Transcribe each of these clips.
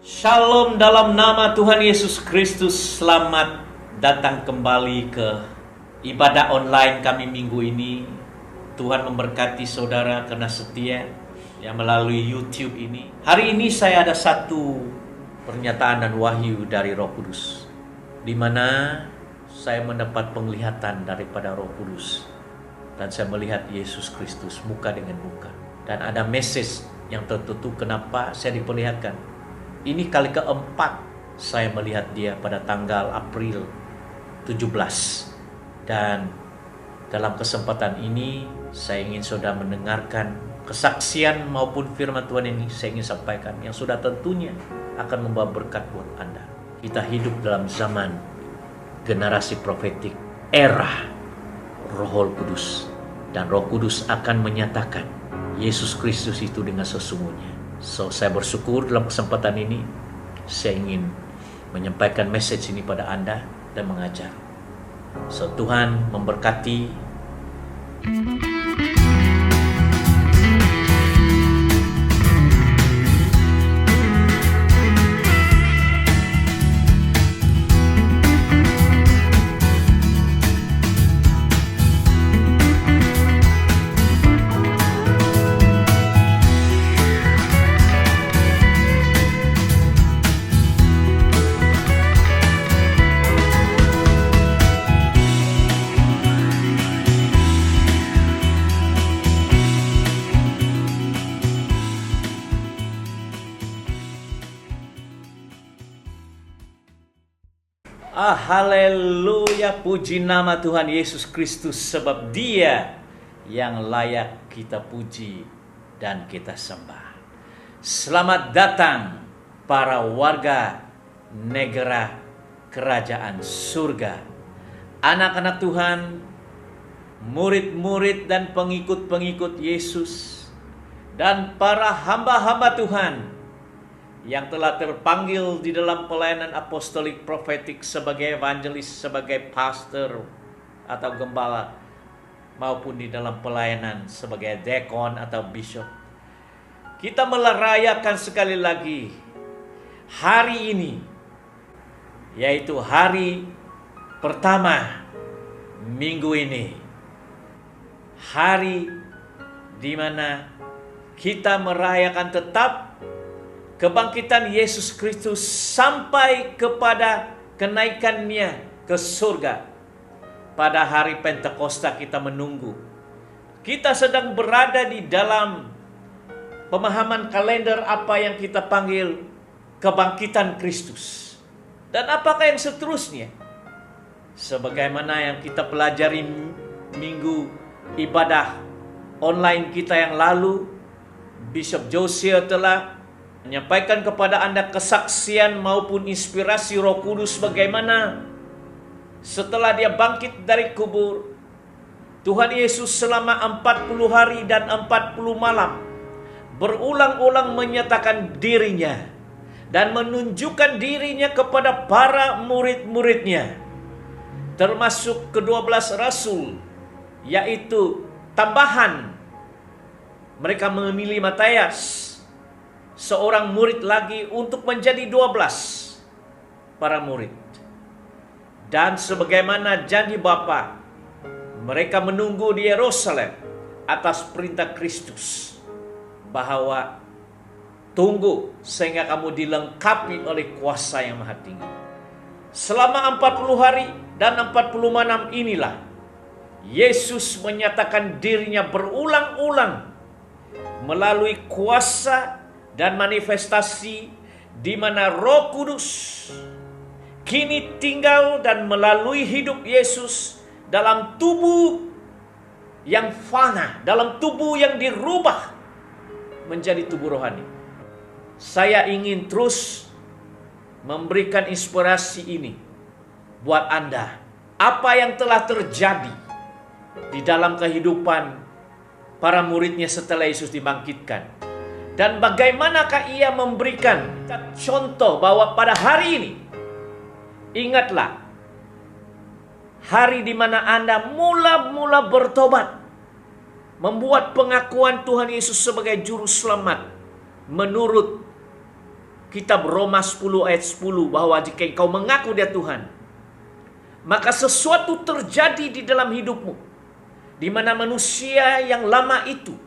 Shalom dalam nama Tuhan Yesus Kristus. Selamat datang kembali ke ibadah online kami minggu ini. Tuhan memberkati saudara karena setia yang melalui YouTube ini. Hari ini saya ada satu pernyataan dan wahyu dari Roh Kudus, di mana saya mendapat penglihatan daripada Roh Kudus dan saya melihat Yesus Kristus muka dengan muka. Dan ada message yang tertentu kenapa saya diperlihatkan. Ini kali keempat saya melihat dia pada tanggal April 17. Dan dalam kesempatan ini saya ingin saudara mendengarkan kesaksian maupun firman Tuhan ini saya ingin sampaikan, yang sudah tentunya akan membawa berkat buat Anda. Kita hidup dalam zaman generasi profetik, era Roh Kudus. Dan Roh Kudus akan menyatakan Yesus Kristus itu dengan sesungguhnya. So, saya bersyukur dalam kesempatan ini saya ingin menyampaikan message ini pada Anda dan mengajar. So, Tuhan memberkati. Haleluya, puji nama Tuhan Yesus Kristus, sebab Dia yang layak kita puji dan kita sembah. Selamat datang para warga negara kerajaan surga, anak-anak Tuhan, murid-murid dan pengikut-pengikut Yesus, dan para hamba-hamba Tuhan yang telah terpanggil di dalam pelayanan apostolik profetik sebagai evangelis, sebagai pastor atau gembala, maupun di dalam pelayanan sebagai dekon atau bishop. Kita merayakan sekali lagi hari ini, yaitu hari pertama minggu ini, hari di mana kita merayakan tetap kebangkitan Yesus Kristus sampai kepada kenaikannya ke surga. Pada hari Pentakosta kita menunggu. Kita sedang berada di dalam pemahaman kalender apa yang kita panggil kebangkitan Kristus. Dan apakah yang seterusnya? Sebagaimana yang kita pelajari minggu ibadah online kita yang lalu, Bishop Josiah telah menyampaikan kepada Anda kesaksian maupun inspirasi Roh Kudus bagaimana setelah dia bangkit dari kubur, Tuhan Yesus selama 40 hari dan 40 malam berulang-ulang menyatakan dirinya dan menunjukkan dirinya kepada para murid-muridnya, termasuk ke-12 rasul, yaitu tambahan mereka memilih Matius, seorang murid lagi, untuk menjadi 12 para murid. Dan sebagaimana janji Bapa, mereka menunggu di Yerusalem atas perintah Kristus, bahwa tunggu sehingga kamu dilengkapi oleh kuasa yang maha tinggi. Selama 40 hari dan 40 malam inilah Yesus menyatakan dirinya berulang-ulang melalui kuasa dan manifestasi, di mana Roh Kudus kini tinggal dan melalui hidup Yesus dalam tubuh yang fana, dalam tubuh yang dirubah menjadi tubuh rohani. Saya ingin terus memberikan inspirasi ini buat Anda. Apa yang telah terjadi di dalam kehidupan para muridnya setelah Yesus dibangkitkan, dan bagaimanakah ia memberikan contoh bahwa pada hari ini, ingatlah, hari di mana Anda mula-mula bertobat, membuat pengakuan Tuhan Yesus sebagai juru selamat menurut kitab Roma 10 ayat 10 bahwa jika engkau mengaku dia Tuhan, maka sesuatu terjadi di dalam hidupmu, di mana manusia yang lama itu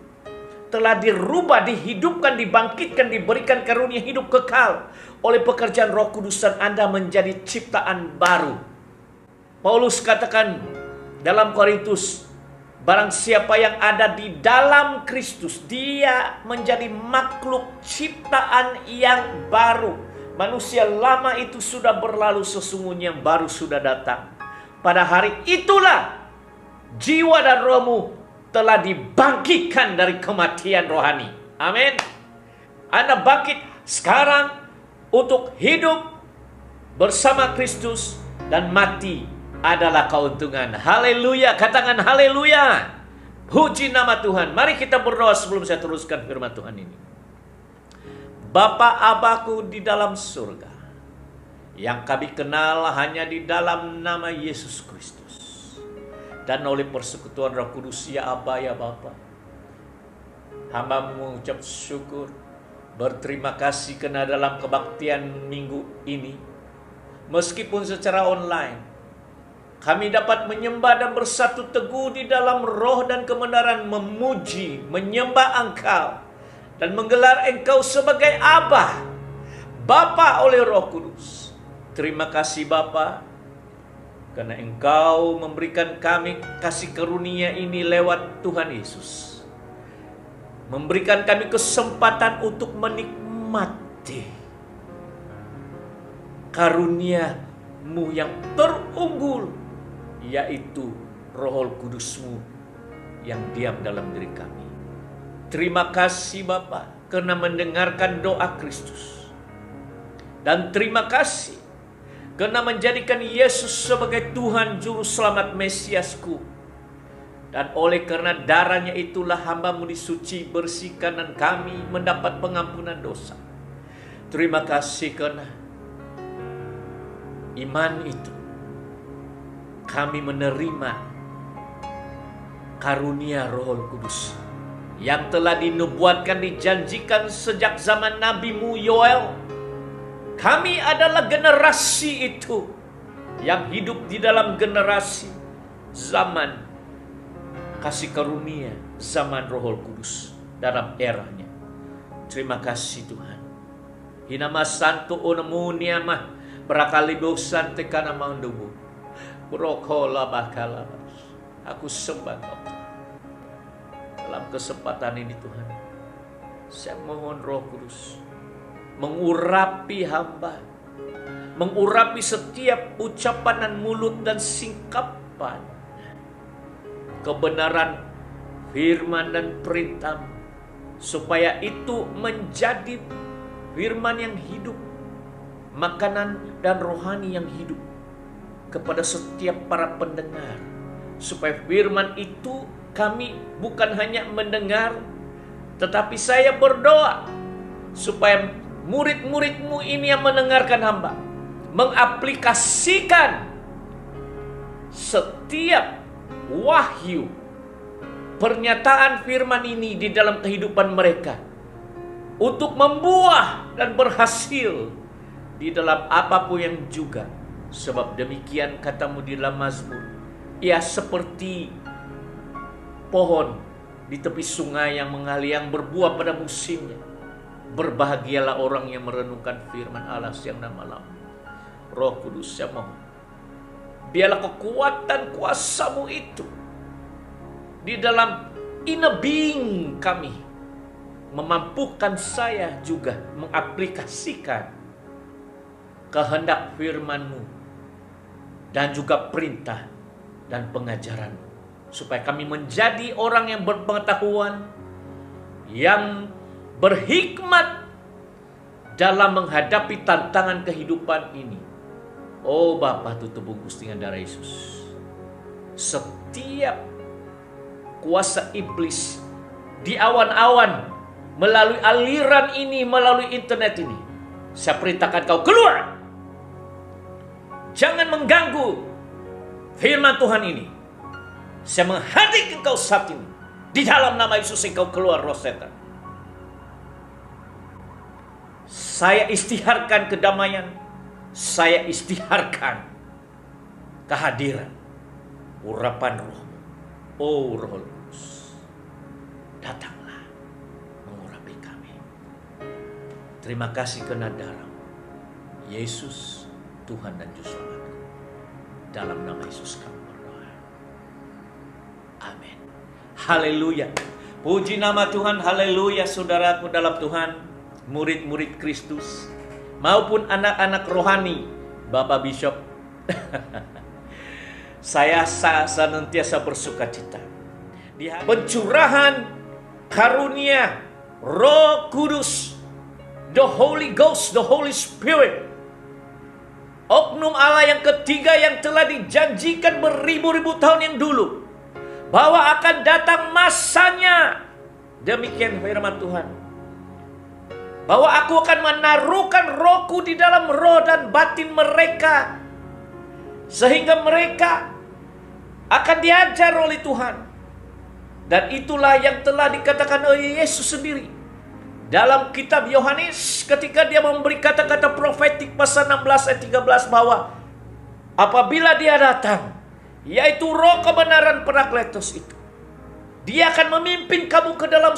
telah dirubah, dihidupkan, dibangkitkan, diberikan karunia hidup kekal oleh pekerjaan Roh Kudus, dan Anda menjadi ciptaan baru. Paulus katakan dalam Korintus, barang siapa yang ada di dalam Kristus, dia menjadi makhluk ciptaan yang baru. Manusia lama itu sudah berlalu, sesungguhnya yang baru sudah datang. Pada hari itulah jiwa dan rohmu telah dibangkitkan dari kematian rohani. Amin. Anda bangkit sekarang untuk hidup bersama Kristus, dan mati adalah keuntungan. Haleluya, katakan haleluya. Puji nama Tuhan. Mari kita berdoa sebelum saya teruskan firman Tuhan ini. Bapa Abaku di dalam surga, yang kami kenal hanya di dalam nama Yesus Kristus, dan oleh persekutuan Roh Kudus, ya Aba, ya Bapa, hamba mengucap syukur, berterima kasih karena dalam kebaktian minggu ini, meskipun secara online, kami dapat menyembah dan bersatu teguh di dalam roh dan kebenaran, memuji, menyembah Engkau, dan menggelar Engkau sebagai Aba, Bapa oleh Roh Kudus. Terima kasih Bapa, karena Engkau memberikan kami kasih karunia ini lewat Tuhan Yesus. Memberikan kami kesempatan untuk menikmati karunia-Mu yang terunggul, yaitu Roh Kudus-Mu yang diam dalam diri kami. Terima kasih Bapa karena mendengarkan doa Kristus. Dan terima kasih karena menjadikan Yesus sebagai Tuhan Juru Selamat Mesiasku. Dan oleh karena darahnya itulah hamba-Mu disuci, bersihkan, dan kami mendapat pengampunan dosa. Terima kasih karena iman itu kami menerima karunia Roh Kudus yang telah dinubuatkan, dijanjikan sejak zaman Nabi-Mu Yoel. Kami adalah generasi itu yang hidup di dalam generasi zaman kasih karunia, zaman Roh Kudus dalam eranya. Terima kasih Tuhan. Hinama santo onamunia mah berakalibu sante kana mandubu. Brokola bakalabas. Aku sembah Kau. Dalam kesempatan ini Tuhan, saya mohon Roh Kudus mengurapi hamba, mengurapi setiap ucapan dan mulut dan singkapan kebenaran firman dan perintah, supaya itu menjadi firman yang hidup, makanan dan rohani yang hidup kepada setiap para pendengar, supaya firman itu kami bukan hanya mendengar, tetapi saya berdoa supaya murid-murid-Mu ini yang mendengarkan hamba mengaplikasikan setiap wahyu pernyataan firman ini di dalam kehidupan mereka, untuk membuah dan berhasil di dalam apapun yang juga. Sebab demikian kata-Mu di dalam Mazmur, ia seperti pohon di tepi sungai yang mengalir, yang berbuah pada musimnya. Berbahagialah orang yang merenungkan firman Allah siang dan malam. Roh Kudus, saya mohon, biarlah kekuatan kuasa-Mu itu di dalam inner being kami, memampukan saya juga mengaplikasikan kehendak firman-Mu dan juga perintah dan pengajaran, supaya kami menjadi orang yang berpengetahuan, yang berhikmat dalam menghadapi tantangan kehidupan ini. Oh Bapa, tutup bungkus dengan darah Yesus. Setiap kuasa iblis di awan-awan, melalui aliran ini, melalui internet ini, saya perintahkan Kau keluar. Jangan mengganggu firman Tuhan ini. Saya menghadirkan Kau saat ini. Di dalam nama Yesus, Engkau keluar roh setan. Saya istiharkan kedamaian. Saya istiharkan kehadiran, urapan roh. Oh Roh Kudus, datanglah mengurapi kami. Terima kasih karena darah Yesus, Tuhan dan Juru Selamatku. Dalam nama Yesus kami berdoa. Amin. Haleluya. Puji nama Tuhan. Haleluya, saudaraku dalam Tuhan, murid-murid Kristus, maupun anak-anak rohani, Bapak Bishop. Saya senantiasa bersuka cita di pencurahan karunia Roh Kudus, the Holy Ghost, the Holy Spirit, oknum Allah yang ketiga yang telah dijanjikan beribu-ribu tahun yang dulu, bahwa akan datang masanya. Demikian firman Tuhan, bahwa aku akan menaruhkan rohku di dalam roh dan batin mereka, sehingga mereka akan diajar oleh Tuhan. Dan itulah yang telah dikatakan oleh Yesus sendiri dalam kitab Yohanes ketika dia memberi kata-kata profetik pasal 16 ayat 13, bahwa apabila dia datang, yaitu roh kebenaran Parakletos itu, dia akan memimpin kamu ke dalam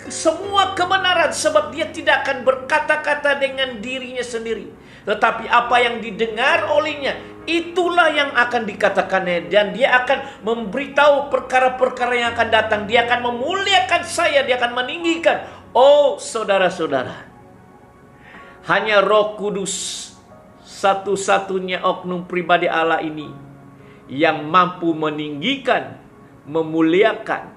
semua kebenaran, sebab dia tidak akan berkata-kata dengan dirinya sendiri, tetapi apa yang didengar olehnya, itulah yang akan dikatakannya. Dan dia akan memberitahu perkara-perkara yang akan datang. Dia akan memuliakan saya, dia akan meninggikan. Oh saudara-saudara, hanya Roh Kudus, satu-satunya oknum pribadi Allah ini, yang mampu meninggikan, memuliakan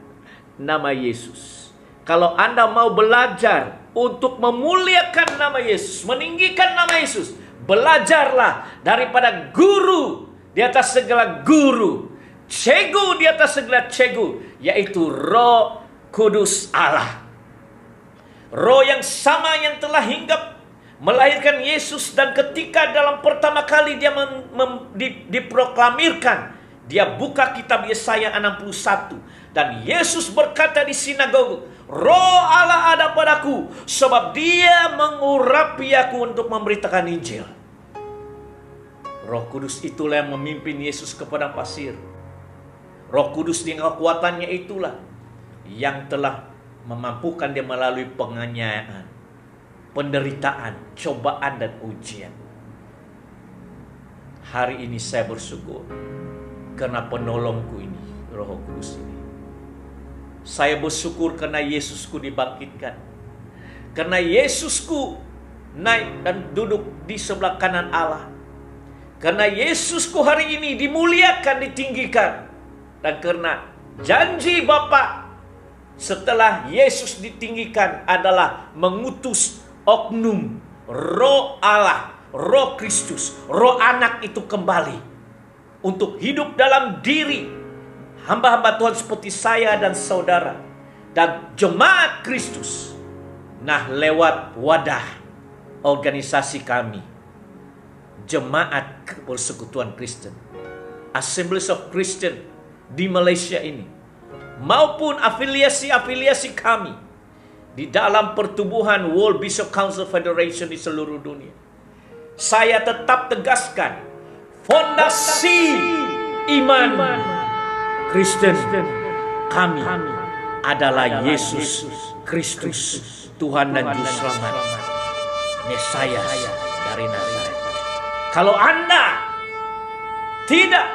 nama Yesus. Kalau Anda mau belajar untuk memuliakan nama Yesus, meninggikan nama Yesus, belajarlah daripada guru di atas segala guru, cegu di atas segala cegu, yaitu Roh Kudus Allah. Roh yang sama yang telah hinggap melahirkan Yesus, dan ketika dalam pertama kali dia diproklamirkan, dia buka kitab Yesaya 61, dan Yesus berkata di sinagoga, Roh Allah ada padaku, sebab dia mengurapi aku untuk memberitakan Injil. Roh Kudus itulah yang memimpin Yesus ke padang pasir. Roh Kudus dengan kekuatannya itulah yang telah memampukan dia melalui penganiayaan, penderitaan, cobaan dan ujian. Hari ini saya bersyukur karena penolongku ini, Roh Kudus ini. Saya bersyukur karena Yesusku dibangkitkan, karena Yesusku naik dan duduk di sebelah kanan Allah, karena Yesusku hari ini dimuliakan, ditinggikan, dan karena janji Bapa setelah Yesus ditinggikan adalah mengutus oknum Roh Allah, Roh Kristus, Roh Anak itu kembali untuk hidup dalam diri hamba-hamba Tuhan seperti saya dan saudara dan jemaat Kristus. Nah, lewat wadah organisasi kami, Jemaat Persekutuan Kristen, Assemblies of Christian di Malaysia ini, maupun afiliasi-afiliasi kami di dalam pertubuhan World Bishop Council Federation di seluruh dunia, saya tetap tegaskan fondasi iman Kristen kami adalah Yesus Kristus, Tuhan dan Juru Selamat, Mesias dari Nazaret. Kalau Anda tidak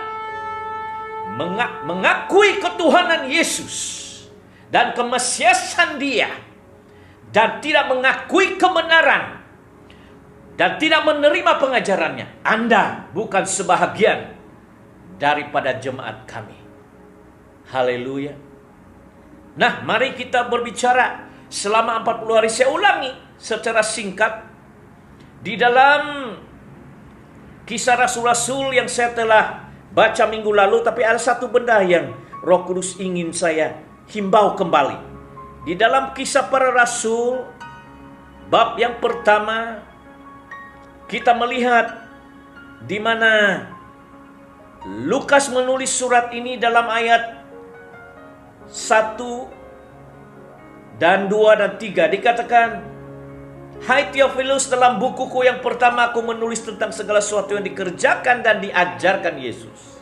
mengakui ketuhanan Yesus dan kemesiasan Dia, dan tidak mengakui kebenaran, dan tidak menerima pengajarannya, Anda bukan sebahagian daripada jemaat kami. Haleluya. Nah, mari kita berbicara selama 40 hari. Saya ulangi secara singkat di dalam Kisah Rasul-Rasul yang saya telah baca minggu lalu, tapi ada satu benda yang Roh Kudus ingin saya himbau kembali. Di dalam Kisah Para Rasul bab yang pertama, kita melihat di mana Lukas menulis surat ini dalam ayat 1 dan 2 dan 3 dikatakan, Hai Theophilus, dalam bukuku yang pertama aku menulis tentang segala sesuatu yang dikerjakan dan diajarkan Yesus.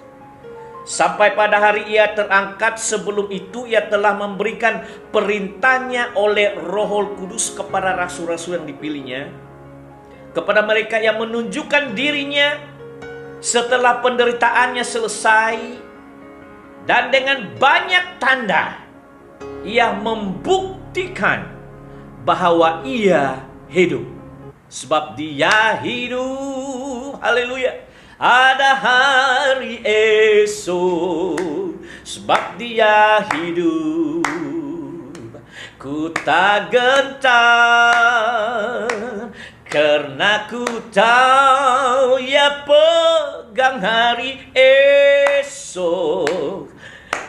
Sampai pada hari ia terangkat, sebelum itu ia telah memberikan perintahnya oleh Roh Kudus kepada rasul-rasul yang dipilihnya, kepada mereka yang menunjukkan dirinya setelah penderitaannya selesai, dan dengan banyak tanda ia membuktikan bahwa ia hidup. Sebab dia hidup, haleluya, ada hari esok. Sebab dia hidup, ku tak gentar, karena ku tahu ia pegang hari esok.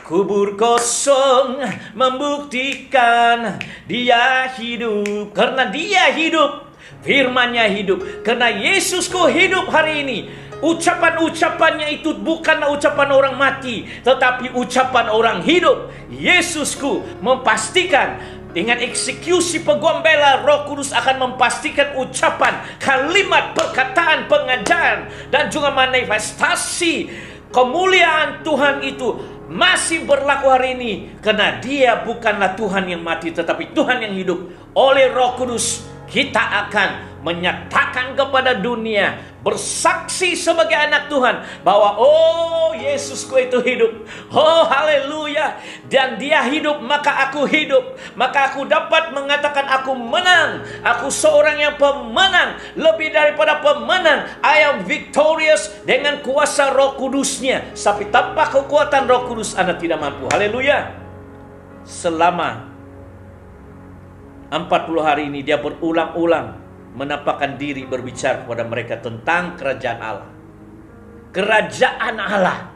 Kubur kosong membuktikan dia hidup. Karena dia hidup, firman-Nya hidup. Karena Yesusku hidup hari ini. Ucapan-ucapannya itu bukanlah ucapan orang mati, tetapi ucapan orang hidup. Yesusku memastikan dengan eksekusi penggembala, Roh Kudus akan memastikan ucapan, kalimat, perkataan, pengajaran, dan juga manifestasi kemuliaan Tuhan itu masih berlaku hari ini. Karena dia bukanlah Tuhan yang mati, tetapi Tuhan yang hidup. Oleh Roh Kudus kita akan menyatakan kepada dunia, bersaksi sebagai anak Tuhan bahwa oh, Yesusku itu hidup. Oh, haleluya. Dan dia hidup, maka aku hidup. Maka aku dapat mengatakan aku menang. Aku seorang yang pemenang, lebih daripada pemenang. I am victorious dengan kuasa Roh Kudusnya. Tapi tanpa kekuatan Roh Kudus Anda tidak mampu. Haleluya. Selama 40 hari ini dia berulang-ulang menampakkan diri, berbicara kepada mereka tentang kerajaan Allah. Kerajaan Allah.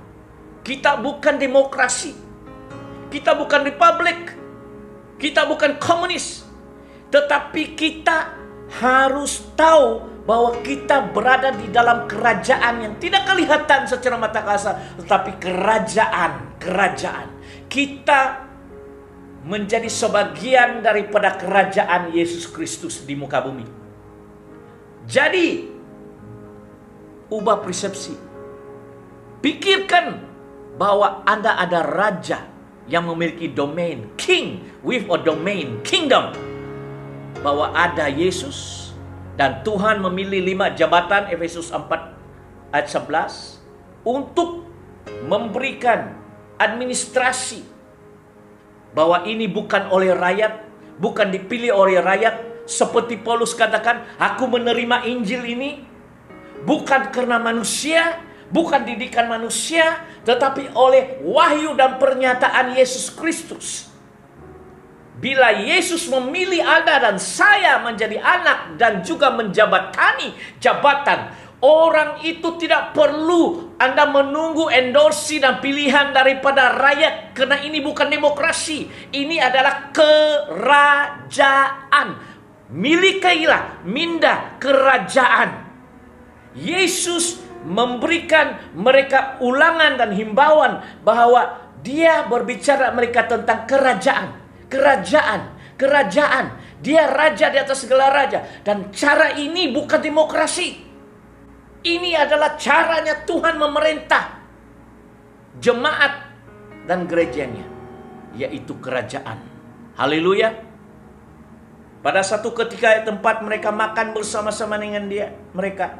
Kita bukan demokrasi, kita bukan republik, kita bukan komunis, tetapi kita harus tahu bahwa kita berada di dalam kerajaan yang tidak kelihatan secara mata kasar, tetapi kerajaan. Kita menjadi sebagian daripada kerajaan Yesus Kristus di muka bumi. Jadi, ubah persepsi. Pikirkan bahwa Anda ada raja yang memiliki domain, king with a domain, kingdom. Bahwa ada Yesus dan Tuhan memilih 5 jabatan, Efesus 4 ayat 11, untuk memberikan administrasi. Bahwa ini bukan oleh rakyat, bukan dipilih oleh rakyat. Seperti Paulus katakan, aku menerima Injil ini bukan karena manusia, bukan didikan manusia, tetapi oleh wahyu dan pernyataan Yesus Kristus. Bila Yesus memilih Anda dan saya menjadi anak dan juga menjabatani jabatan, orang itu tidak perlu Anda menunggu endorsi dan pilihan daripada rakyat. Karena ini bukan demokrasi, ini adalah kerajaan. Milikilah minda kerajaan. Yesus memberikan mereka ulangan dan himbauan bahwa dia berbicara mereka tentang kerajaan. Dia raja di atas segala raja. Dan cara ini bukan demokrasi. Ini adalah caranya Tuhan memerintah jemaat dan gerejanya, yaitu kerajaan. Haleluya. Pada satu ketika tempat mereka makan bersama-sama dengan mereka.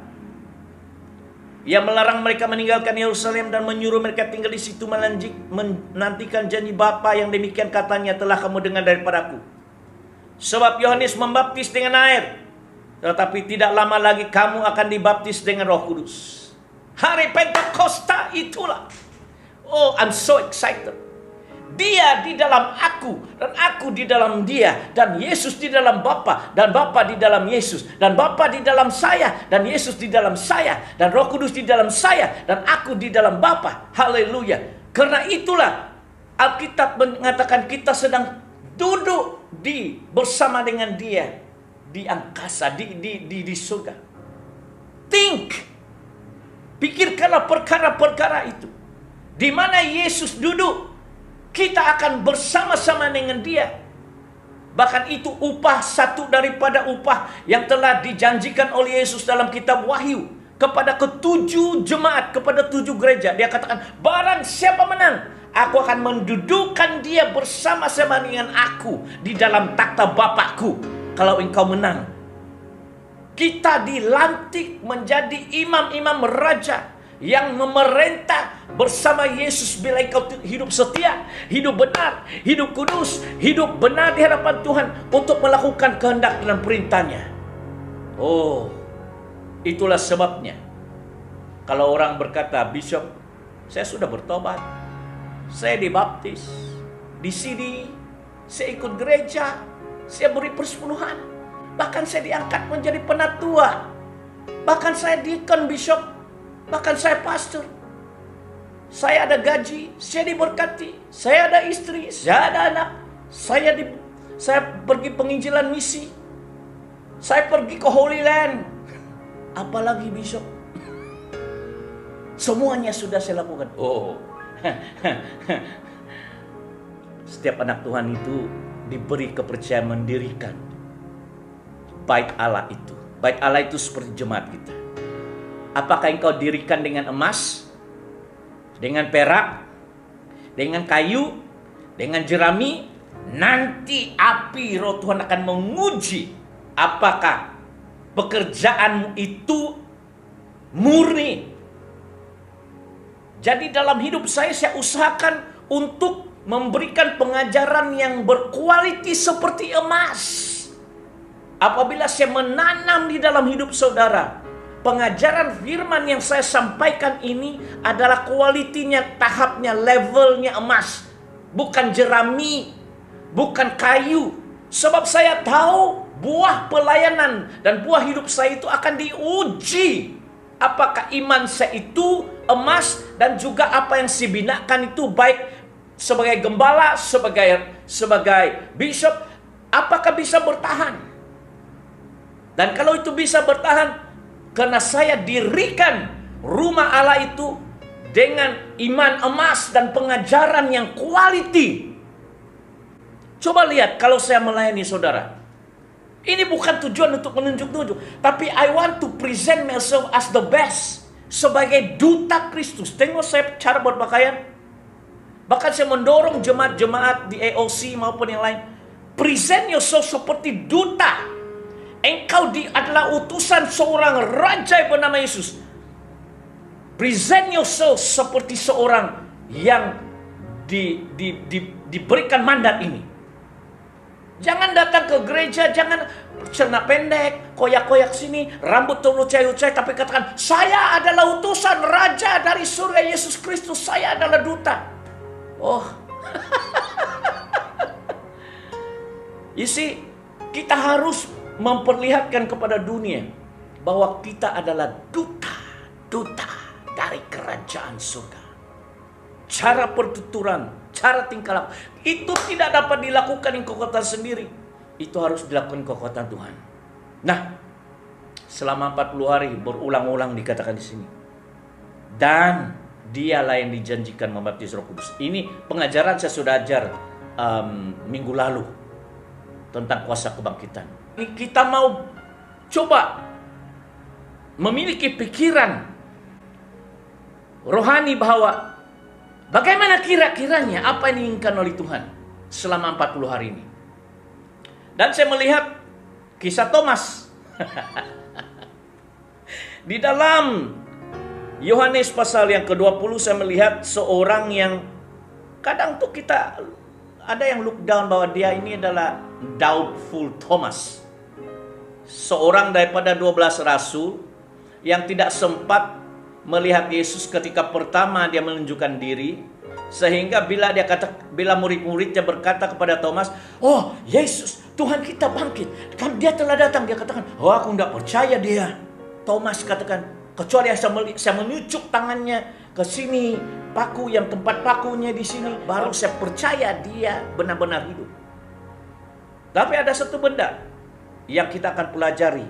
Ia melarang mereka meninggalkan Yerusalem dan menyuruh mereka tinggal di situ menantikan janji Bapa yang demikian katanya telah kamu dengar daripadaku. Sebab Yohanes membaptis dengan air, tetapi tidak lama lagi kamu akan dibaptis dengan Roh Kudus. Hari Pentakosta itulah. Oh, I'm so excited. Dia di dalam aku dan aku di dalam dia, dan Yesus di dalam Bapa dan Bapa di dalam Yesus, dan Bapa di dalam saya dan Yesus di dalam saya, dan Roh Kudus di dalam saya dan aku di dalam Bapa. Haleluya. Karena itulah Alkitab mengatakan kita sedang duduk bersama dengan dia di angkasa, di surga. Pikirkanlah perkara-perkara itu. Di mana Yesus duduk, kita akan bersama-sama dengan dia. Bahkan itu upah, satu daripada upah yang telah dijanjikan oleh Yesus dalam kitab Wahyu kepada ketujuh jemaat, kepada 7 gereja. Dia katakan, barang siapa menang, aku akan mendudukkan dia bersama-sama dengan aku di dalam takhta Bapakku. Kalau engkau menang, kita dilantik menjadi imam-imam raja yang memerintah bersama Yesus bila engkau hidup setia, hidup benar, hidup kudus, hidup benar di hadapan Tuhan untuk melakukan kehendak dan perintahnya. Oh, itulah sebabnya kalau orang berkata, Bishop, saya sudah bertobat, saya dibaptis, di sini saya ikut gereja, saya beri persepuluhan, bahkan saya diangkat menjadi penatua, bahkan saya deacon, bishop, bahkan saya pastor, saya ada gaji, saya diberkati, saya ada istri, saya ada anak, saya pergi penginjilan misi, saya pergi ke Holy Land. Apalagi bishop? Semuanya sudah saya lakukan. Oh, setiap anak Tuhan itu diberi kepercayaan mendirikan bait Allah itu. Bait Allah itu seperti jemaat kita. Apakah engkau dirikan dengan emas, dengan perak, dengan kayu, dengan jerami? Nanti api Roh Tuhan akan menguji apakah pekerjaanmu itu murni. Jadi dalam hidup saya usahakan untuk memberikan pengajaran yang berkualiti seperti emas. Apabila saya menanam di dalam hidup saudara, pengajaran firman yang saya sampaikan ini adalah kualitinya, tahapnya, levelnya emas. Bukan jerami, bukan kayu. Sebab saya tahu buah pelayanan dan buah hidup saya itu akan diuji. Apakah iman saya itu emas, dan juga apa yang saya binakan itu baik sebagai gembala, sebagai bishop, apakah bisa bertahan? Dan kalau itu bisa bertahan, karena saya dirikan rumah Allah itu dengan iman emas dan pengajaran yang quality. Coba lihat kalau saya melayani saudara. Ini bukan tujuan untuk menunjuk-nunjuk, tapi I want to present myself as the best, sebagai duta Kristus. Tengok saya cara berpakaian. Bahkan saya mendorong jemaat-jemaat di AOC maupun yang lain, present yourself seperti duta. Engkau adalah utusan seorang raja yang bernama Yesus. Present yourself seperti seorang yang diberikan mandat ini. Jangan datang ke gereja, jangan celana pendek, koyak-koyak sini, rambut terucai-ucai, tapi katakan, saya adalah utusan raja dari surga Yesus Kristus, saya adalah duta. Oh, you see, kita harus memperlihatkan kepada dunia bahwa kita adalah duta dari kerajaan surga. Cara pertuturan, cara tingkah laku, itu tidak dapat dilakukan dengan kekuatan sendiri. Itu harus dilakukan kekuatan Tuhan. Nah, selama 40 hari berulang-ulang dikatakan di sini. Dan dialah yang dijanjikan membaptis Roh Kudus. Ini pengajaran saya sudah ajar minggu lalu tentang kuasa kebangkitan. Ini kita mau coba memiliki pikiran rohani bahwa bagaimana kira-kiranya apa yang diinginkan oleh Tuhan selama 40 hari ini. Dan saya melihat kisah Thomas. Di dalam Yohanes pasal yang ke-20 saya melihat seorang yang kadang tuh kita ada yang look down bahwa dia ini adalah doubtful Thomas. Seorang daripada 12 rasul yang tidak sempat melihat Yesus ketika pertama dia menunjukkan diri, sehingga bila murid-muridnya berkata kepada Thomas, "Oh, Yesus, Tuhan kita bangkit. Kan dia telah datang." Dia katakan, "Oh, aku tidak percaya dia." Thomas katakan, "Kecuali saya menyucuk tangannya ke sini, paku yang tempat pakunya di sini, baru saya percaya dia benar-benar hidup." Tapi ada satu benda yang kita akan pelajari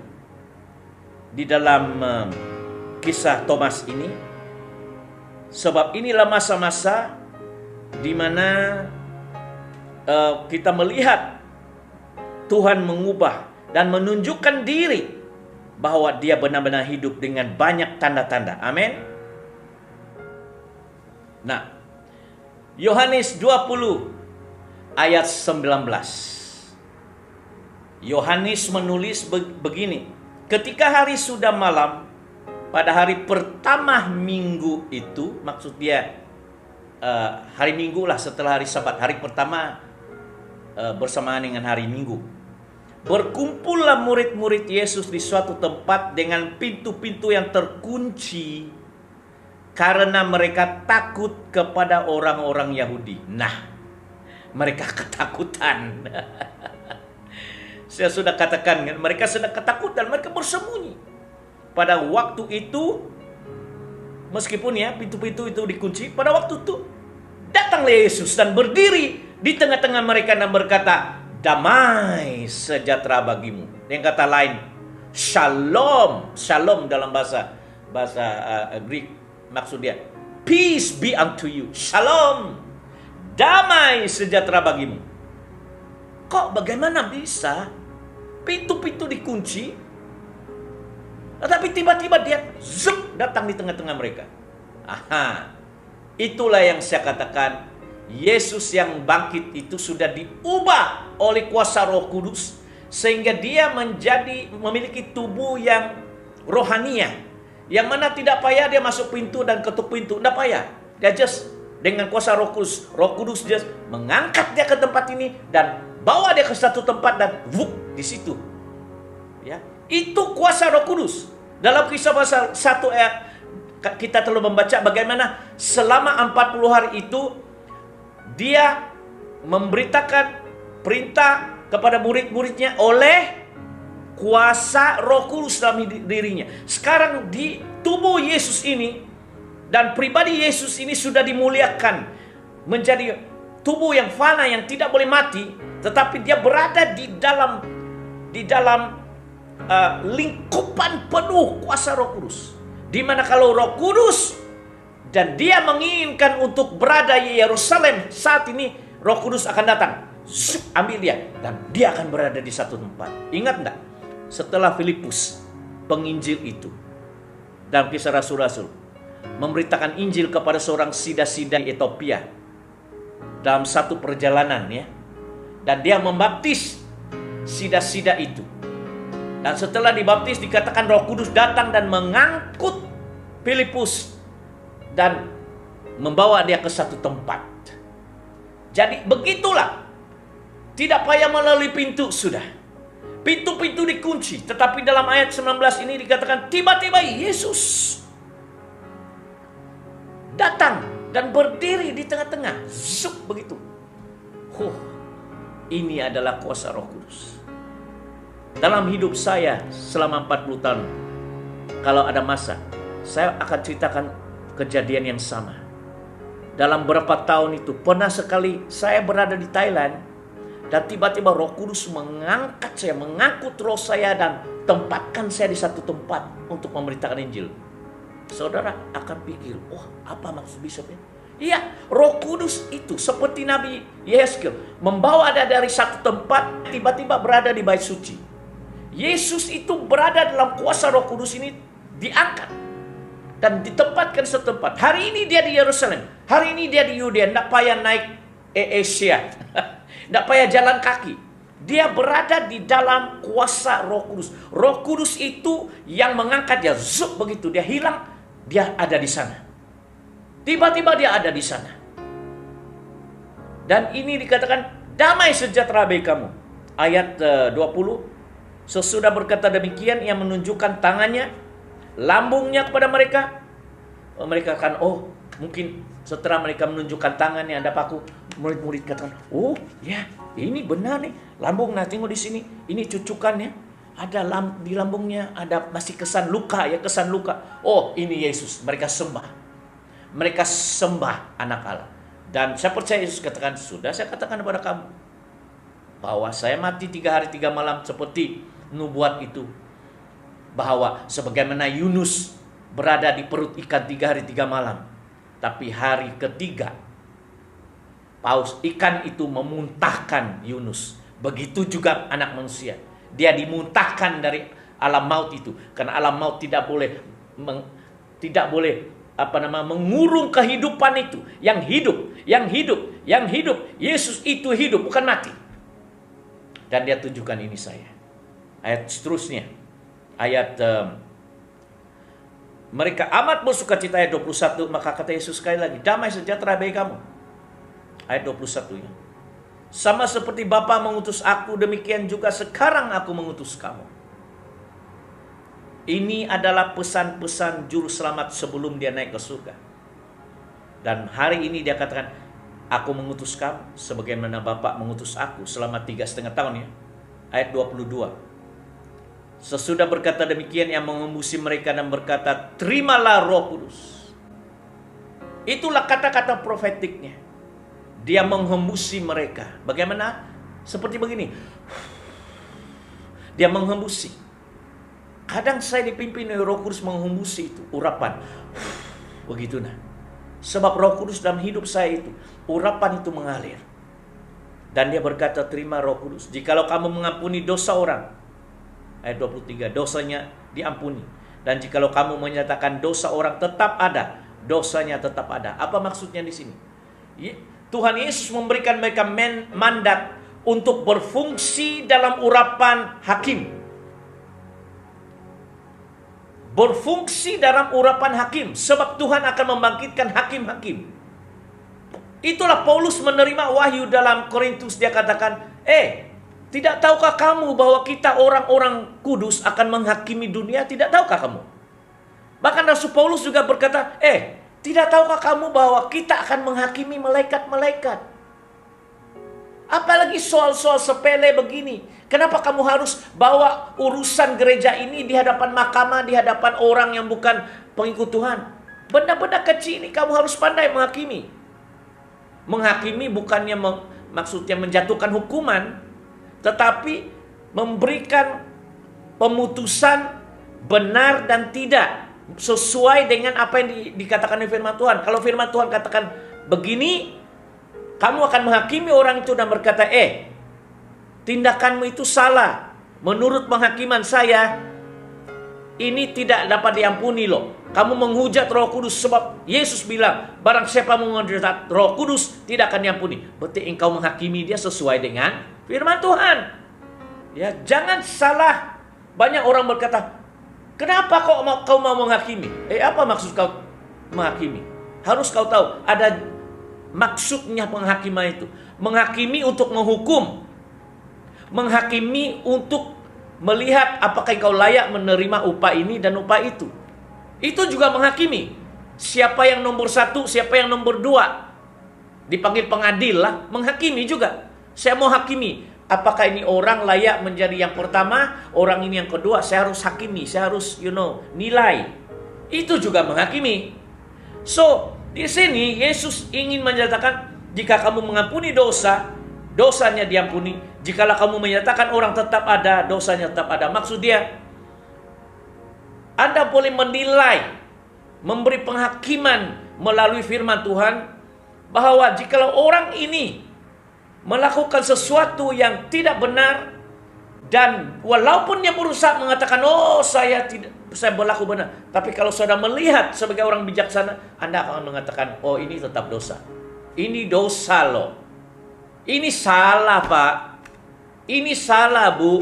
di dalam kisah Thomas ini, sebab inilah masa-masa di mana kita melihat Tuhan mengubah dan menunjukkan diri bahwa dia benar-benar hidup dengan banyak tanda-tanda. Amin. Nah, Yohanes 20 ayat 19. Yohanes menulis begini. Ketika hari sudah malam, pada hari pertama minggu itu, maksud dia hari Minggu lah setelah hari Sabat, hari pertama bersamaan dengan hari Minggu. Berkumpullah murid-murid Yesus di suatu tempat dengan pintu-pintu yang terkunci karena mereka takut kepada orang-orang Yahudi. Nah, mereka ketakutan. Saya sudah katakan, mereka sedang ketakutan, mereka bersembunyi. Pada waktu itu, meskipun ya pintu-pintu itu dikunci, pada waktu itu datanglah Yesus dan berdiri di tengah-tengah mereka dan berkata, damai sejahtera bagimu. Dengan kata lain, shalom. Shalom dalam bahasa Greek maksudnya peace be unto you. Shalom. Damai sejahtera bagimu. Kok bagaimana bisa pintu-pintu dikunci, tetapi tiba-tiba dia datang di tengah-tengah mereka? Aha. Itulah yang saya katakan, Yesus yang bangkit itu sudah diubah oleh kuasa Roh Kudus sehingga dia memiliki tubuh yang rohania, yang mana tidak payah dia masuk pintu dan ketuk pintu, tidak payah. Dia just dengan kuasa Roh Kudus just mengangkat dia ke tempat ini dan bawa dia ke satu tempat dan di situ. Ya, itu kuasa Roh Kudus. Dalam Kisah pasal 1 ayat kita telah membaca bagaimana selama 40 hari itu dia memberitakan perintah kepada murid-muridnya oleh kuasa Roh Kudus dalam dirinya. Sekarang di tubuh Yesus ini dan pribadi Yesus ini sudah dimuliakan menjadi tubuh yang fana yang tidak boleh mati, tetapi dia berada di dalam lingkupan penuh kuasa Roh Kudus. Di mana kalau Roh Kudus dan dia menginginkan untuk berada di Yerusalem saat ini, Roh Kudus akan datang, ambil dia dan dia akan berada di satu tempat. Ingat enggak? Setelah Filipus penginjil itu dalam Kisah Rasul-Rasul memberitakan Injil kepada seorang sida-sida di Ethiopia dalam satu perjalanan ya, dan dia membaptis sida-sida itu. Dan setelah dibaptis dikatakan Roh Kudus datang dan mengangkut Filipus dan membawa dia ke satu tempat. Jadi begitulah, tidak payah melalui pintu sudah. Pintu-pintu dikunci, tetapi dalam ayat 19 ini dikatakan tiba-tiba Yesus datang dan berdiri di tengah-tengah. Begitu. Ini adalah kuasa Roh Kudus. Dalam hidup saya selama 40 tahun, kalau ada masa, saya akan ceritakan kejadian yang sama. Dalam beberapa tahun itu, pernah sekali saya berada di Thailand, dan tiba-tiba Roh Kudus mengangkat saya, mengangkut roh saya dan tempatkan saya di satu tempat untuk memberitakan Injil. Saudara akan pikir, apa maksud Bishop ya? Iya, Roh Kudus itu seperti Nabi Yeskel membawa dia dari satu tempat, tiba-tiba berada di bait suci. Yesus itu berada dalam kuasa Roh Kudus ini, diangkat dan ditempatkan setempat. Hari ini dia di Yerusalem, hari ini dia di Yudea, tidak payah naik Asia, tidak payah jalan kaki. Dia berada di dalam kuasa Roh Kudus. Roh Kudus itu yang mengangkat dia, begitu dia hilang, dia ada di sana. Tiba-tiba dia ada di sana. Dan ini dikatakan damai sejahtera bagi kamu. Ayat 20. Sesudah berkata demikian, ia menunjukkan tangannya, lambungnya kepada mereka. Mereka akan, mungkin setelah mereka menunjukkan tangannya, ada paku, murid-murid katakan, ya ini benar nih, lambung, nah tengok di sini, ini cucukannya, ada di lambungnya, ada masih kesan luka ya, kesan luka. Ini Yesus. Mereka sembah anak Allah. Dan saya percaya Yesus katakan, sudah saya katakan kepada kamu bahwa saya mati 3 hari 3 malam seperti nubuat itu, bahwa sebagaimana Yunus berada di perut ikan 3 hari 3 malam, tapi hari ketiga paus ikan itu memuntahkan Yunus, Begitu juga anak manusia. Dia dimuntahkan dari alam maut itu. Karena alam maut tidak boleh mengurung kehidupan itu. Yang hidup. Yesus itu hidup, bukan mati. Dan dia tunjukkan ini saya. Ayat seterusnya. Mereka amat bersuka cita, ayat 21. Maka kata Yesus sekali lagi, damai sejahtera bagi kamu. Ayat 21 ya. Sama seperti Bapa mengutus aku, demikian juga sekarang aku mengutus kamu. Ini adalah pesan-pesan juru selamat sebelum dia naik ke surga. Dan hari ini dia katakan, aku mengutus kamu sebagaimana Bapa mengutus aku selama 3,5 tahun ya. Ayat 22. Sesudah berkata demikian, yang mengembusi mereka dan berkata, terimalah Roh Kudus. Itulah kata-kata profetiknya. Dia menghembusi mereka. Bagaimana? Seperti begini. Dia menghembusi. Kadang saya dipimpin oleh Roh Kudus menghembusi itu, urapan. Begitu nah. Sebab Roh Kudus dalam hidup saya itu, urapan itu mengalir. Dan dia berkata, terima Roh Kudus. Jikalau kamu mengampuni dosa orang, ayat 23, dosanya diampuni. Dan jikalau kamu menyatakan dosa orang tetap ada, dosanya tetap ada. Apa maksudnya di sini? Tuhan Yesus memberikan mereka mandat untuk berfungsi dalam urapan hakim. Berfungsi dalam urapan hakim. Sebab Tuhan akan membangkitkan hakim-hakim. Itulah Paulus menerima wahyu dalam Korintus. Dia katakan, tidak tahukah kamu bahwa kita orang-orang kudus akan menghakimi dunia? Tidak tahukah kamu? Bahkan Rasul Paulus juga berkata, tidak tahukah kamu bahwa kita akan menghakimi malaikat-malaikat? Apalagi soal-soal sepele begini. Kenapa kamu harus bawa urusan gereja ini di hadapan mahkamah, di hadapan orang yang bukan pengikut Tuhan? Benda-benda kecil ini kamu harus pandai menghakimi. Menghakimi bukannya maksudnya menjatuhkan hukuman, tetapi memberikan pemutusan benar dan tidak sesuai dengan apa yang dikatakan di firman Tuhan. Kalau firman Tuhan katakan begini, kamu akan menghakimi orang itu dan berkata, tindakanmu itu salah. Menurut penghakiman saya, ini tidak dapat diampuni loh. Kamu menghujat Roh Kudus, sebab Yesus bilang, barang siapa menghujat Roh Kudus tidak akan diampuni. Berarti engkau menghakimi dia sesuai dengan firman Tuhan. Ya, jangan salah. Banyak orang berkata, kenapa kau mau menghakimi? Apa maksud kau menghakimi? Harus kau tahu, ada maksudnya penghakiman itu. Menghakimi untuk menghukum. Menghakimi untuk melihat apakah kau layak menerima upah ini dan upah itu. Itu juga menghakimi. Siapa yang nomor 1, siapa yang nomor 2. Dipanggil pengadil lah, menghakimi juga. Saya mau hakimi. Apakah ini orang layak menjadi yang pertama, orang ini yang kedua, saya harus hakimi, saya harus nilai. Itu juga menghakimi. So, di sini Yesus ingin menyatakan, jika kamu mengampuni dosa, dosanya diampuni. Jikalau kamu menyatakan orang tetap ada, dosanya tetap ada. Maksud dia, Anda boleh menilai, memberi penghakiman melalui firman Tuhan, bahwa jikalau orang ini melakukan sesuatu yang tidak benar, dan walaupun dia berusaha mengatakan, saya berlaku benar, tapi kalau saudara melihat sebagai orang bijaksana, Anda akan mengatakan, ini tetap dosa. Ini dosa loh. Ini salah Pak. Ini salah Bu.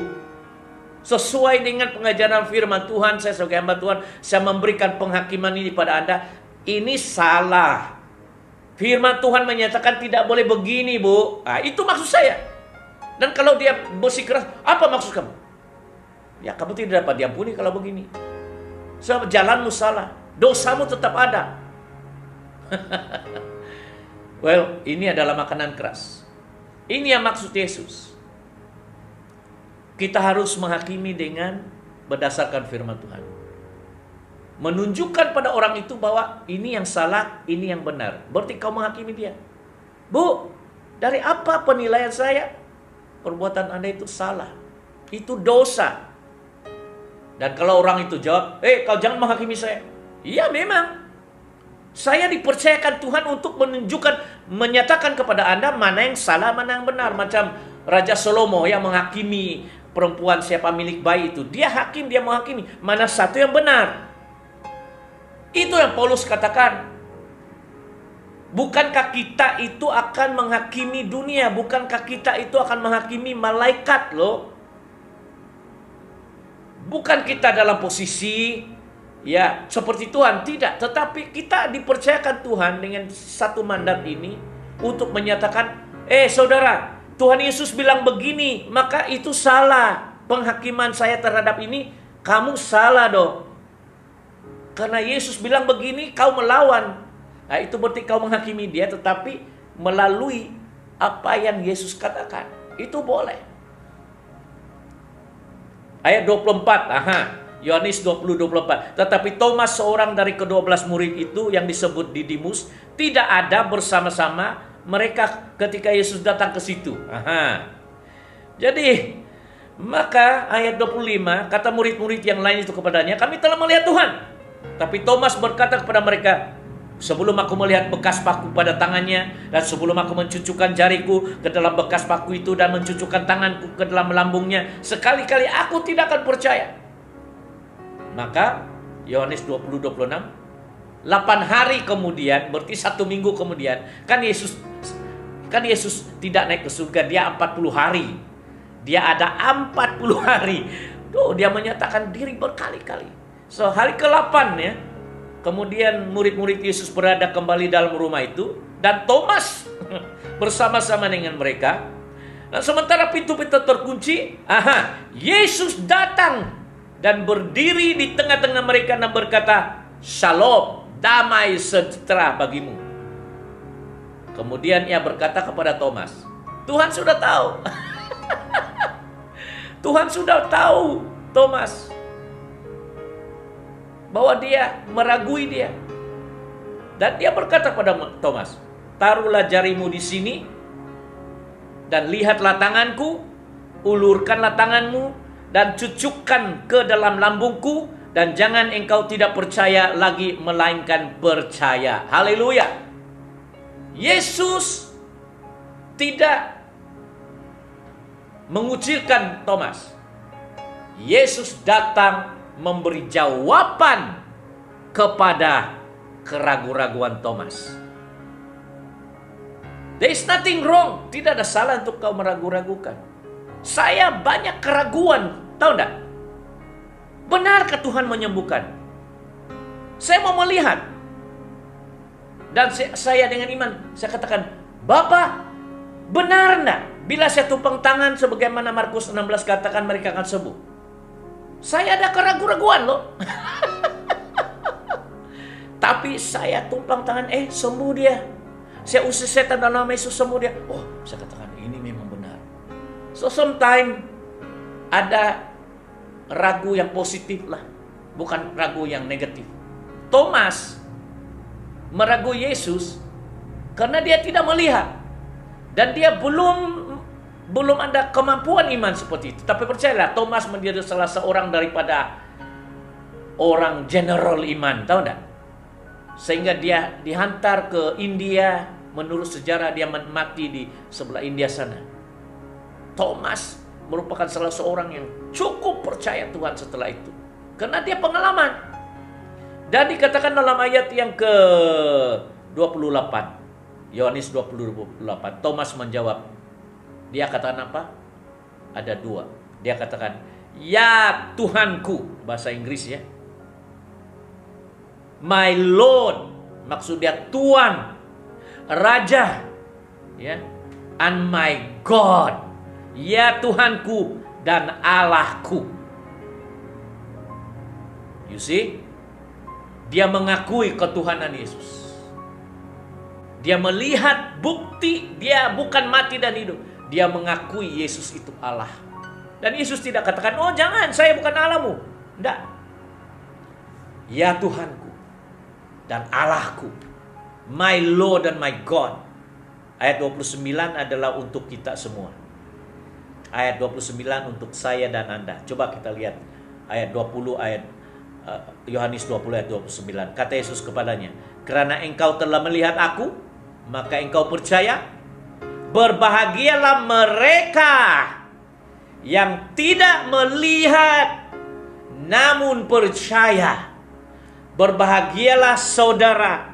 Sesuai dengan pengajaran firman Tuhan, saya sebagai hamba Tuhan, saya memberikan penghakiman ini pada Anda. Ini salah. Firman Tuhan menyatakan tidak boleh begini Bu. Itu maksud saya. Dan kalau dia bersikeras, apa maksud kamu? Ya, kamu tidak dapat diampuni kalau begini. Sebab jalanmu salah, dosamu tetap ada. Well, ini adalah makanan keras. Ini yang maksud Yesus. Kita harus menghakimi dengan berdasarkan firman Tuhan. Menunjukkan pada orang itu bahwa ini yang salah, ini yang benar. Berarti kau menghakimi dia. Bu, dari apa penilaian saya? Perbuatan Anda itu salah. Itu dosa. Dan kalau orang itu jawab, kau jangan menghakimi saya. Iya memang. Saya dipercayakan Tuhan untuk menunjukkan, menyatakan kepada Anda mana yang salah, mana yang benar. Macam Raja Salomo yang menghakimi perempuan siapa milik bayi itu. Dia hakim, dia menghakimi. Mana satu yang benar? Itu yang Paulus katakan. Bukankah kita itu akan menghakimi dunia? Bukankah kita itu akan menghakimi malaikat loh? Bukan kita dalam posisi ya seperti Tuhan, tidak. Tetapi kita dipercayakan Tuhan dengan satu mandat ini untuk menyatakan, saudara, Tuhan Yesus bilang begini, maka itu salah. Penghakiman saya terhadap ini, kamu salah dong. Karena Yesus bilang begini, kau melawan. Nah, itu berarti kau menghakimi dia, tetapi melalui apa yang Yesus katakan. Itu boleh. Ayat 24, Yohanes 20:24. Tetapi Thomas, seorang dari ke-12 murid itu yang disebut Didimus, tidak ada bersama-sama mereka ketika Yesus datang ke situ. Jadi, maka ayat 25, kata murid-murid yang lain itu kepadanya, kami telah melihat Tuhan. Tapi Thomas berkata kepada mereka, sebelum aku melihat bekas paku pada tangannya, dan sebelum aku mencucukkan jariku ke dalam bekas paku itu, dan mencucukkan tanganku ke dalam lambungnya, sekali-kali aku tidak akan percaya. Maka Yohanes 20:26, 8 hari kemudian, berarti 1 minggu kemudian, kan Yesus tidak naik ke surga, dia 40 hari. Dia ada 40 hari. Dia menyatakan diri berkali-kali. So, hari ke-8 ya, kemudian murid-murid Yesus berada kembali dalam rumah itu, dan Thomas bersama-sama dengan mereka. Dan sementara pintu-pintu terkunci, Yesus datang dan berdiri di tengah-tengah mereka dan berkata, "Shalom, damai sejahtera bagimu." Kemudian ia berkata kepada Thomas, Tuhan sudah tahu. Tuhan sudah tahu Thomas bahwa dia meragui dia. Dan dia berkata pada Thomas, taruhlah jarimu di sini dan lihatlah tanganku, ulurkanlah tanganmu dan cucukkan ke dalam lambungku, dan jangan engkau tidak percaya lagi melainkan percaya. Haleluya. Yesus tidak mengucilkan Thomas. Yesus datang memberi jawaban kepada keraguan-raguan Thomas. There is nothing wrong. Tidak ada salah untuk kau meragu-ragukan. Saya banyak keraguan, tahu enggak? Benarkah Tuhan menyembuhkan? Saya mau melihat. Dan saya dengan iman, saya katakan, Bapak, benar enggak? Bila saya tumpang tangan sebagaimana Markus 16 katakan, mereka akan sembuh. Saya ada keraguan-raguan loh. Tapi saya tumpang tangan, sembuh dia. Saya usir setan dalam nama Yesus, sembuh dia. Oh, saya katakan ini memang benar. So sometimes ada ragu yang positif lah, bukan ragu yang negatif. Thomas meragui Yesus karena dia tidak melihat dan dia belum ada kemampuan iman seperti itu. Tapi percayalah, Thomas menjadi salah seorang daripada orang general iman, tahu enggak? Sehingga dia dihantar ke India. Menurut sejarah dia mati di sebelah India sana. Thomas merupakan salah seorang yang cukup percaya Tuhan setelah itu, karena dia pengalaman. Dan dikatakan dalam ayat yang ke-28, Yohanes 20:28, Thomas menjawab. Dia katakan apa? Ada 2. Dia katakan, "Ya Tuhanku," bahasa Inggris ya. My Lord, maksud dia Tuhan, Raja, ya. And my God, ya Tuhanku dan Allahku. You see? Dia mengakui ketuhanan Yesus. Dia melihat bukti, dia bukan mati dan hidup. Dia mengakui Yesus itu Allah. Dan Yesus tidak katakan, "Oh jangan, saya bukan Allahmu." Tidak. Ya Tuhanku dan Allahku. My Lord and my God. Ayat 29 adalah untuk kita semua. Ayat 29 untuk saya dan Anda. Coba kita lihat ayat 20, Yohanes 20 ayat 29. Kata Yesus kepadanya, "Karena engkau telah melihat aku, maka engkau percaya. Berbahagialah mereka yang tidak melihat namun percaya. Berbahagialah saudara,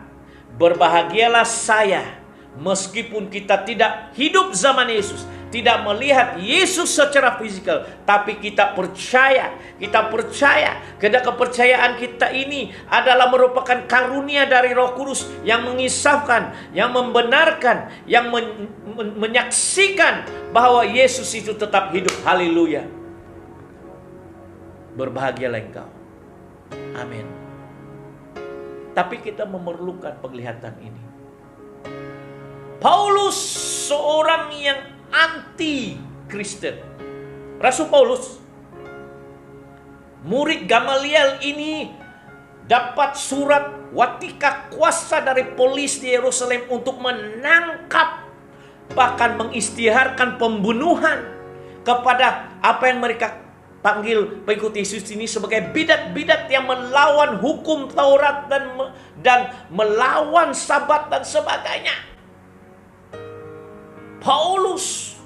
berbahagialah saya, meskipun kita tidak hidup zaman Yesus, tidak melihat Yesus secara fisikal, tapi kita percaya karena kepercayaan kita ini adalah merupakan karunia dari Roh Kudus yang mengisahkan, yang membenarkan, yang menyaksikan bahwa Yesus itu tetap hidup. Haleluya. Berbahagialah engkau. Amin. Tapi kita memerlukan penglihatan ini. Paulus seorang yang anti Kristen. Rasul Paulus, murid Gamaliel ini dapat surat watika kuasa dari polis di Yerusalem untuk menangkap, bahkan mengisytiharkan pembunuhan kepada apa yang mereka panggil pengikut Yesus ini sebagai bidat-bidat yang melawan hukum Taurat dan melawan Sabat dan sebagainya. Paulus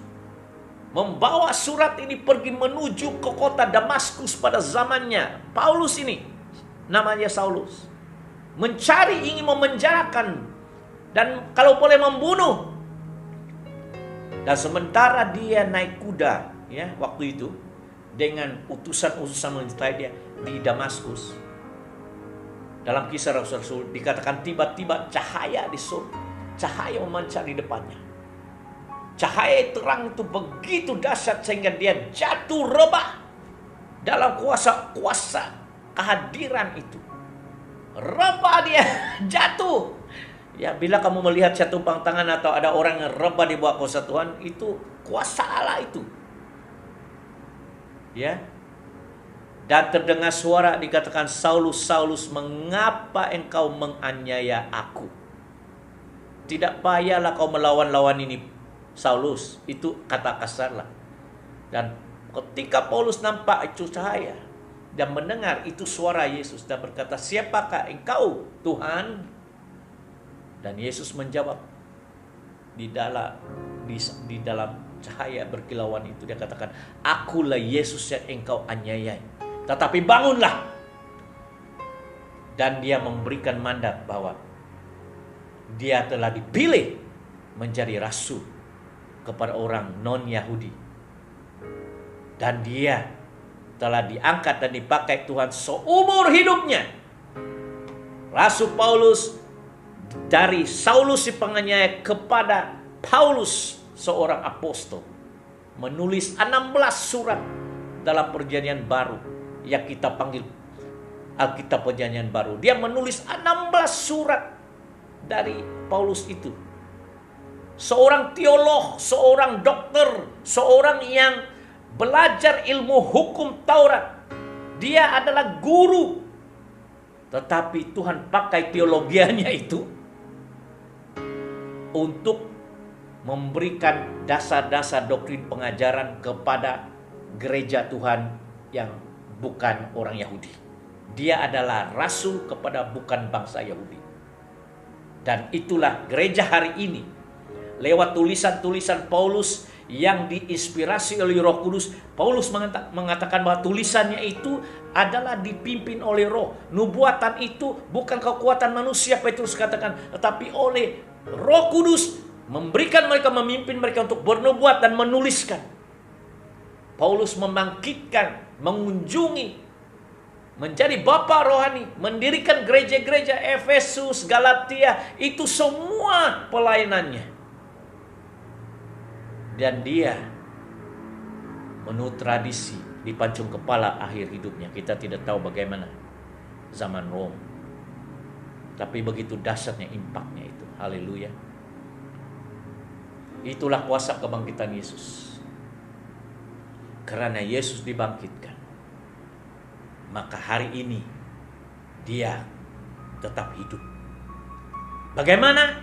membawa surat ini pergi menuju ke kota Damaskus pada zamannya. Paulus ini namanya Saulus, ingin memenjarakan dan kalau boleh membunuh. Dan sementara dia naik kuda ya waktu itu dengan utusan-utusan menyertai dia di Damaskus. Dalam kisah Rasul-Rasul dikatakan tiba-tiba cahaya di surga, cahaya memancar di depannya. Cahaya terang itu begitu dahsyat sehingga dia jatuh rebah dalam kuasa kehadiran itu. Rebah dia jatuh. Ya, bila kamu melihat satu tumpang tangan atau ada orang yang rebah di bawah kuasa Tuhan, itu kuasa Allah itu. Ya. Dan terdengar suara dikatakan, Saulus, Saulus, mengapa engkau menganiaya aku? Tidak payahlah kau melawan-lawan ini, Saulus. Itu kata kasarlah. Dan ketika Paulus nampak itu cahaya dan mendengar itu suara Yesus dan berkata, siapakah engkau, Tuhan? Dan Yesus menjawab di dalam cahaya berkilauan itu, dia katakan, akulah Yesus yang engkau aniayai, tetapi bangunlah. Dan dia memberikan mandat bahwa dia telah dipilih menjadi rasul kepada orang non-Yahudi, dan dia telah diangkat dan dipakai Tuhan seumur hidupnya. Rasul Paulus dari Saulus si penganiaya kepada Paulus seorang apostol menulis 16 surat dalam perjanjian baru yang kita panggil Alkitab perjanjian baru. Dia menulis 16 surat dari Paulus itu. Seorang teolog, seorang dokter, seorang yang belajar ilmu hukum Taurat. Dia adalah guru. Tetapi Tuhan pakai teologianya itu untuk memberikan dasar-dasar doktrin pengajaran kepada gereja Tuhan yang bukan orang Yahudi. Dia adalah rasul kepada bukan bangsa Yahudi. Dan itulah gereja hari ini. Lewat tulisan-tulisan Paulus yang diinspirasi oleh Roh Kudus, Paulus mengatakan bahwa tulisannya itu adalah dipimpin oleh Roh. Nubuatan itu bukan kekuatan manusia, Petrus katakan, tetapi oleh Roh Kudus memberikan mereka, memimpin mereka untuk bernubuat dan menuliskan. Paulus membangkitkan, mengunjungi, menjadi bapa rohani, mendirikan gereja-gereja Efesus, Galatia, itu semua pelayanannya. Dan dia menurut tradisi di pancung kepala akhir hidupnya. Kita tidak tahu bagaimana zaman Rom, tapi begitu dahsyatnya impaknya itu. Haleluya. Itulah kuasa kebangkitan Yesus. Karena Yesus dibangkitkan, maka hari ini dia tetap hidup. Bagaimana?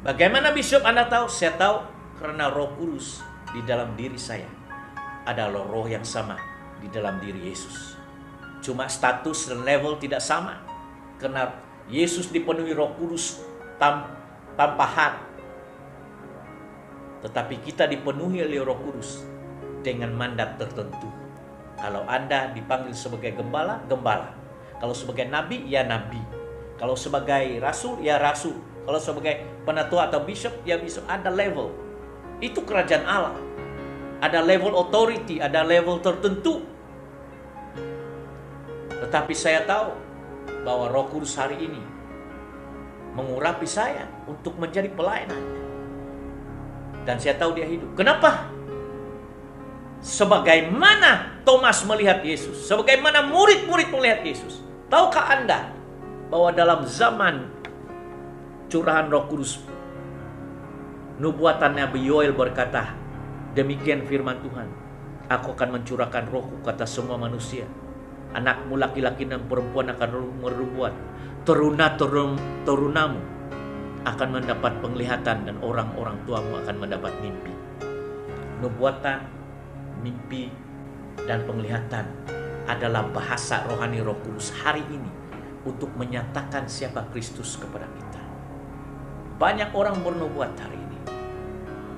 Bagaimana Bishop Anda tahu? Saya tahu karena Roh Kudus di dalam diri saya adalah roh yang sama di dalam diri Yesus. Cuma status dan level tidak sama. Karena Yesus dipenuhi Roh Kudus tanpa had. Tetapi kita dipenuhi oleh Roh Kudus dengan mandat tertentu. Kalau Anda dipanggil sebagai gembala, gembala. Kalau sebagai nabi, ya nabi. Kalau sebagai rasul, ya rasul. Kalau sebagai penatua atau bishop, ya bishop. Ada level. Itu kerajaan Allah. Ada level authority, ada level tertentu. Tetapi saya tahu bahwa Roh Kudus hari ini mengurapi saya untuk menjadi pelayanan. Dan saya tahu dia hidup. Kenapa? Sebagaimana Thomas melihat Yesus, sebagaimana murid-murid melihat Yesus. Tahukah Anda bahwa dalam zaman curahan Roh Kudus, nubuatan Nabi Yoel berkata, demikian firman Tuhan, aku akan mencurahkan rohku kata semua manusia. Anakmu laki-laki dan perempuan akan bernubuat. Terunamu akan mendapat penglihatan dan orang-orang tuamu akan mendapat mimpi. Nubuatan, mimpi, dan penglihatan adalah bahasa rohani Roh Kudus hari ini untuk menyatakan siapa Kristus kepada kita. Banyak orang bernubuat hari ini.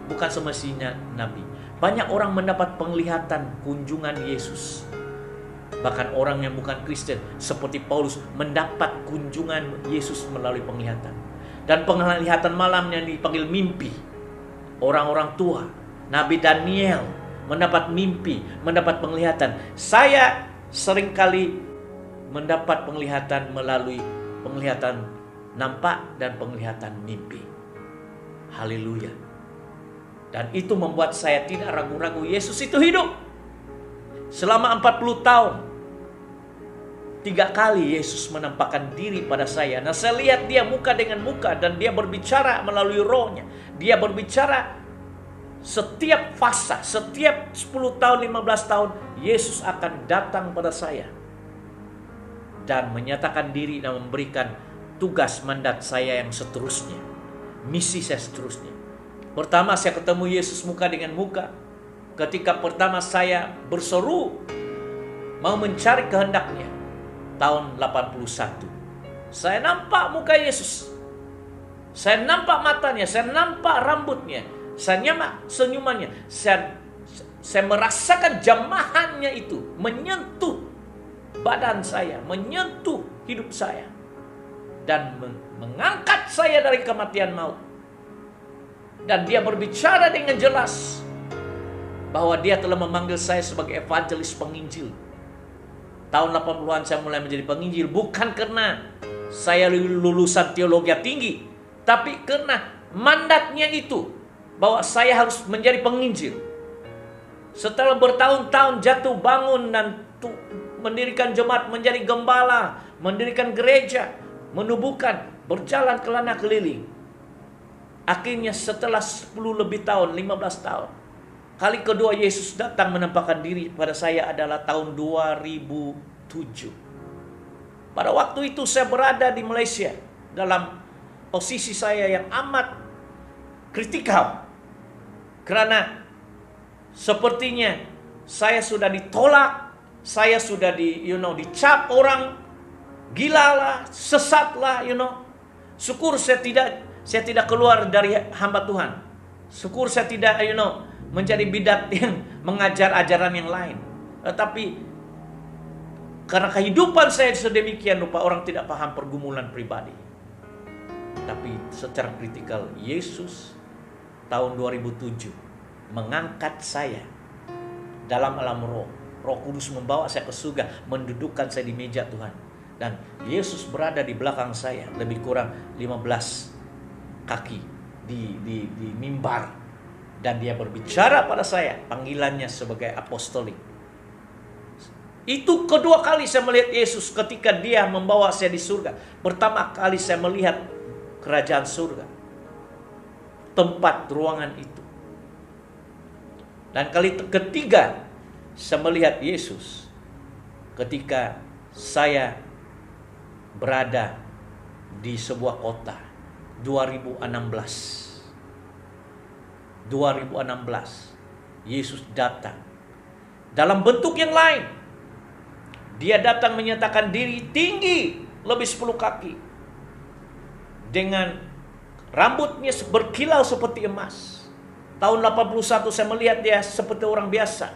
Bukan semestinya nabi. Banyak orang mendapat penglihatan kunjungan Yesus. Bahkan orang yang bukan Kristen seperti Paulus mendapat kunjungan Yesus melalui penglihatan. Dan penglihatan malam yang dipanggil mimpi. Orang-orang tua, Nabi Daniel mendapat mimpi, mendapat penglihatan. Saya seringkali mendapat penglihatan melalui penglihatan nampak dan penglihatan mimpi. Haleluya. Dan itu membuat saya tidak ragu-ragu Yesus itu hidup. Selama 40 tahun 3 kali Yesus menampakkan diri pada saya. Nah, saya lihat dia muka dengan muka dan dia berbicara melalui rohnya. Dia berbicara setiap fasa, setiap 10 tahun, 15 tahun, Yesus akan datang pada saya dan menyatakan diri dan memberikan tugas mandat saya yang seterusnya. Misi saya seterusnya. Pertama saya ketemu Yesus muka dengan muka. Ketika pertama saya berseru mau mencari kehendaknya. Tahun 81. Saya nampak muka Yesus. Saya nampak matanya, saya nampak rambutnya, saya nampak senyumannya. Saya merasakan jamahannya itu menyentuh badan saya, menyentuh hidup saya dan mengangkat saya dari kematian maut. Dan dia berbicara dengan jelas bahwa dia telah memanggil saya sebagai evangelis penginjil. Tahun 80-an saya mulai menjadi penginjil. Bukan karena saya lulusan teologi tinggi, tapi karena mandatnya itu, bahwa saya harus menjadi penginjil. Setelah bertahun-tahun jatuh bangun dan mendirikan jemaat, menjadi gembala, mendirikan gereja, menubuhkan, berjalan kelana keliling. Akhirnya setelah 10 lebih tahun, 15 tahun, kali kedua Yesus datang menampakkan diri pada saya adalah tahun 2007. Pada waktu itu saya berada di Malaysia dalam posisi saya yang amat kritikal. Karena sepertinya saya sudah ditolak, saya sudah dicap orang gila lah, sesat lah, Syukur saya tidak keluar dari hamba Tuhan. Syukur saya tidak menjadi bidat yang mengajar ajaran yang lain. Tetapi karena kehidupan saya sedemikian rupa, orang tidak paham pergumulan pribadi. Tapi secara kritikal, Yesus tahun 2007 mengangkat saya dalam alam roh. Roh Kudus membawa saya ke surga, mendudukkan saya di meja Tuhan. Dan Yesus berada di belakang saya, lebih kurang 15 kaki di mimbar. Dan dia berbicara pada saya, panggilannya sebagai apostolik. Itu kedua kali saya melihat Yesus ketika dia membawa saya di surga. Pertama kali saya melihat kerajaan surga, tempat ruangan itu. Dan kali ketiga saya melihat Yesus ketika saya berada di sebuah kota 2016. Yesus datang dalam bentuk yang lain. Dia datang menyatakan diri tinggi lebih 10 kaki, dengan rambutnya berkilau seperti emas. Tahun 81 saya melihat dia seperti orang biasa.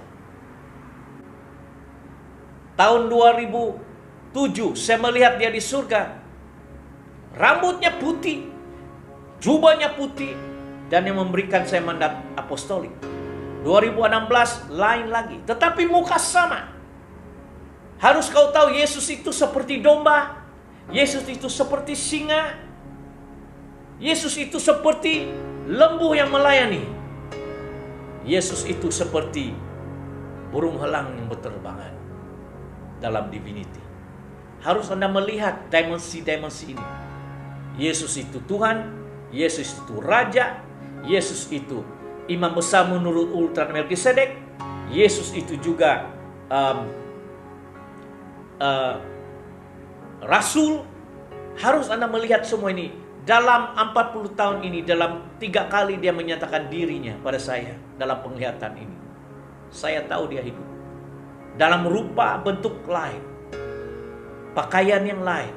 Tahun 2007 saya melihat dia di surga. Rambutnya putih, jubahnya putih, dan yang memberikan saya mandat apostolik. 2016 lain lagi, tetapi muka sama. Harus kau tahu, Yesus itu seperti domba, Yesus itu seperti singa, Yesus itu seperti lembu yang melayani, Yesus itu seperti burung elang yang berterbangan dalam divinity. Harus Anda melihat dimensi-dimensi ini. Yesus itu Tuhan, Yesus itu Raja, Yesus itu Imam Besar menurut Urutan Melkisedek, Yesus itu juga Rasul. Harus Anda melihat semua ini. Dalam 40 tahun ini, dalam 3 kali dia menyatakan dirinya pada saya dalam penglihatan ini. Saya tahu dia hidup dalam rupa bentuk lain, pakaian yang lain.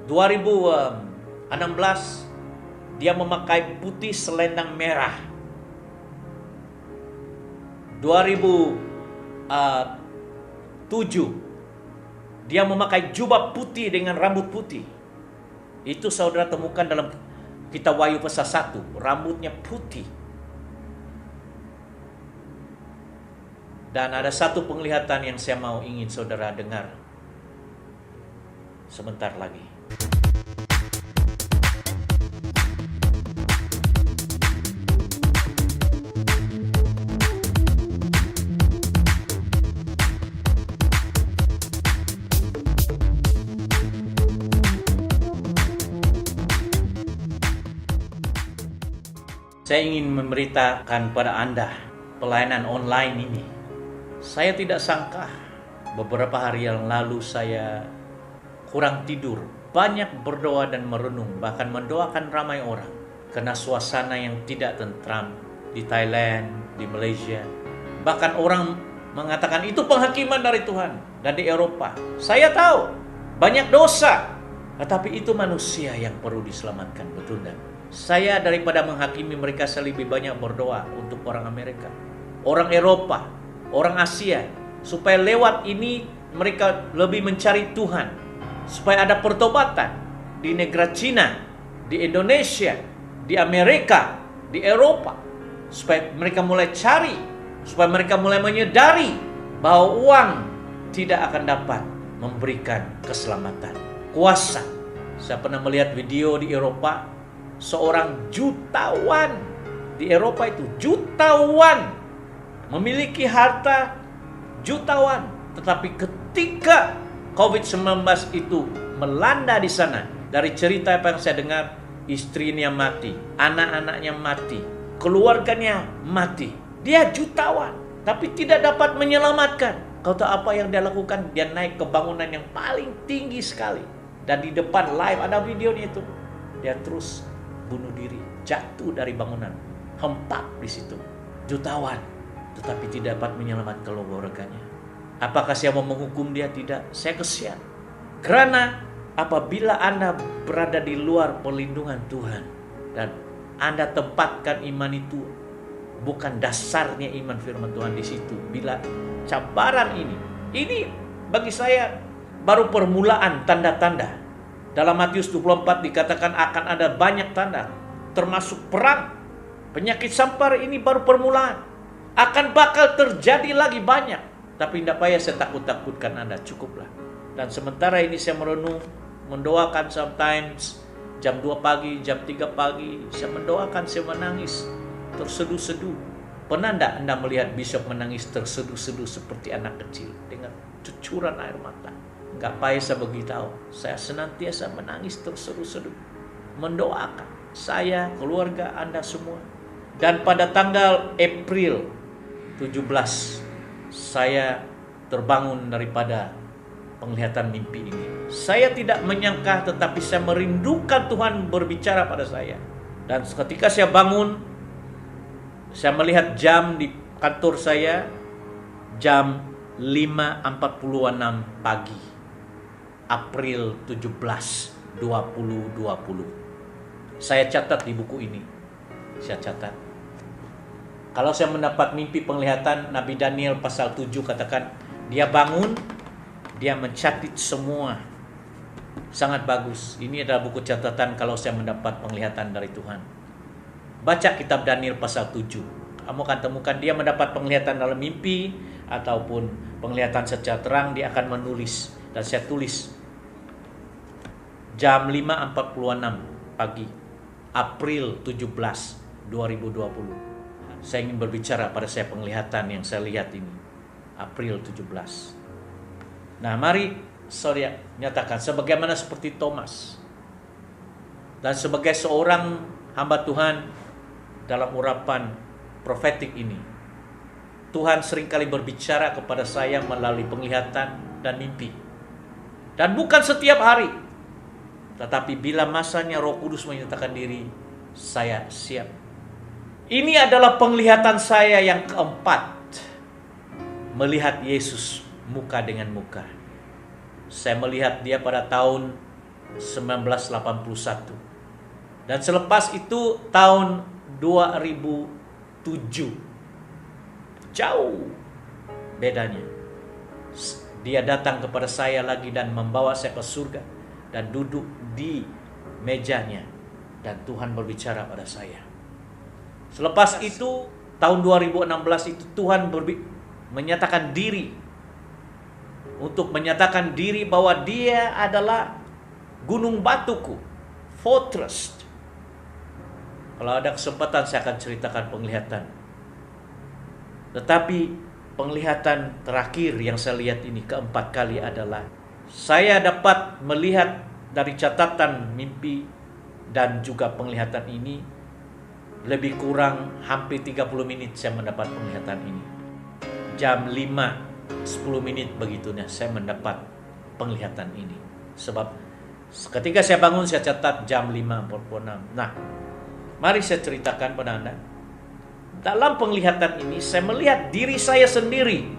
2016 dia memakai putih selendang merah. 2007 dia memakai jubah putih dengan rambut putih. Itu saudara temukan dalam kitab Wahyu pasal 1, rambutnya putih. Dan ada satu penglihatan yang saya ingin saudara dengar sebentar lagi. Saya ingin memberitakan pada Anda pelayanan online ini. Saya tidak sangka beberapa hari yang lalu saya kurang tidur, banyak berdoa dan merenung, bahkan mendoakan ramai orang karena suasana yang tidak tentram di Thailand, di Malaysia. Bahkan orang mengatakan itu penghakiman dari Tuhan. Dan di Eropa, saya tahu banyak dosa, tetapi itu manusia yang perlu diselamatkan, betul dan? Saya daripada menghakimi mereka, saya lebih banyak berdoa untuk orang Amerika, orang Eropa, orang Asia, supaya lewat ini mereka lebih mencari Tuhan, supaya ada pertobatan di negara Cina, di Indonesia, di Amerika, di Eropa, supaya mereka mulai cari, supaya mereka mulai menyadari bahwa uang tidak akan dapat memberikan keselamatan, kuasa. Saya pernah melihat video di Eropa, seorang jutawan di Eropa itu, jutawan, memiliki harta jutawan, tetapi ketika COVID-19 itu melanda di sana, dari cerita apa yang saya dengar, istrinya mati, anak-anaknya mati, keluarganya mati. Dia jutawan, tapi tidak dapat menyelamatkan. Kau tahu apa yang dia lakukan? Dia naik ke bangunan yang paling tinggi sekali, dan di depan live ada videonya itu. Dia terus bunuh diri, jatuh dari bangunan, hempap di situ. Jutawan, tetapi tidak dapat menyelamatkan keluarganya. Apakah saya mau menghukum dia? Tidak. Saya kesian. Karena apabila Anda berada di luar perlindungan Tuhan dan Anda tempatkan iman itu, bukan dasarnya iman firman Tuhan di situ. Bila cabaran ini bagi saya baru permulaan tanda-tanda. Dalam Matius 24 dikatakan akan ada banyak tanda, termasuk perang. Penyakit sampar ini baru permulaan. Akan bakal terjadi lagi banyak. Tapi tidak payah saya takut-takutkan Anda, cukuplah. Dan sementara ini saya merenung, mendoakan sometimes jam 2 pagi, jam 3 pagi. Saya mendoakan, saya menangis, terseduh-seduh. Pernah tidak Anda melihat bishop menangis terseduh-seduh seperti anak kecil dengan cucuran air mata? Enggak payah saya beritahu, saya senantiasa menangis terseduh-seduh, mendoakan saya, keluarga Anda semua. Dan pada tanggal April 17, saya terbangun daripada penglihatan mimpi ini. Saya tidak menyangka, tetapi saya merindukan Tuhan berbicara pada saya. Dan ketika saya bangun, saya melihat jam di kantor saya, jam 5.46 pagi. April 17, 2020. Saya catat di buku ini. Saya catat. Kalau saya mendapat mimpi penglihatan, Nabi Daniel pasal 7 katakan, dia bangun, dia mencatat semua. Sangat bagus. Ini adalah buku catatan kalau saya mendapat penglihatan dari Tuhan. Baca kitab Daniel pasal 7. Kamu akan temukan dia mendapat penglihatan dalam mimpi ataupun penglihatan secara terang, dia akan menulis. Dan saya tulis jam 5.46 pagi April 17, 2020. Saya ingin berbicara pada saya penglihatan yang saya lihat ini April 17. Nah, mari saudara nyatakan sebagaimana seperti Thomas dan sebagai seorang hamba Tuhan dalam urapan profetik ini, Tuhan seringkali berbicara kepada saya melalui penglihatan dan mimpi. Dan bukan setiap hari, tetapi bila masanya Roh Kudus menyatakan diri, saya siap. Ini adalah penglihatan saya yang keempat, melihat Yesus muka dengan muka. Saya melihat dia pada tahun 1981. Dan selepas itu tahun 2007. Jauh bedanya. Dia datang kepada saya lagi dan membawa saya ke surga dan duduk di mejanya, dan Tuhan berbicara pada saya. Selepas itu tahun 2016 itu Tuhan menyatakan diri, untuk menyatakan diri bahwa dia adalah gunung batuku, fortress. Kalau ada kesempatan saya akan ceritakan penglihatan. Tetapi penglihatan terakhir yang saya lihat ini keempat kali adalah saya dapat melihat dari catatan mimpi dan juga penglihatan ini, lebih kurang hampir 30 menit saya mendapat penglihatan ini. Jam 5.10 menit begitunya saya mendapat penglihatan ini. Sebab ketika saya bangun saya catat jam 5.46. Nah, mari saya ceritakan pada Anda. Dalam penglihatan ini saya melihat diri saya sendiri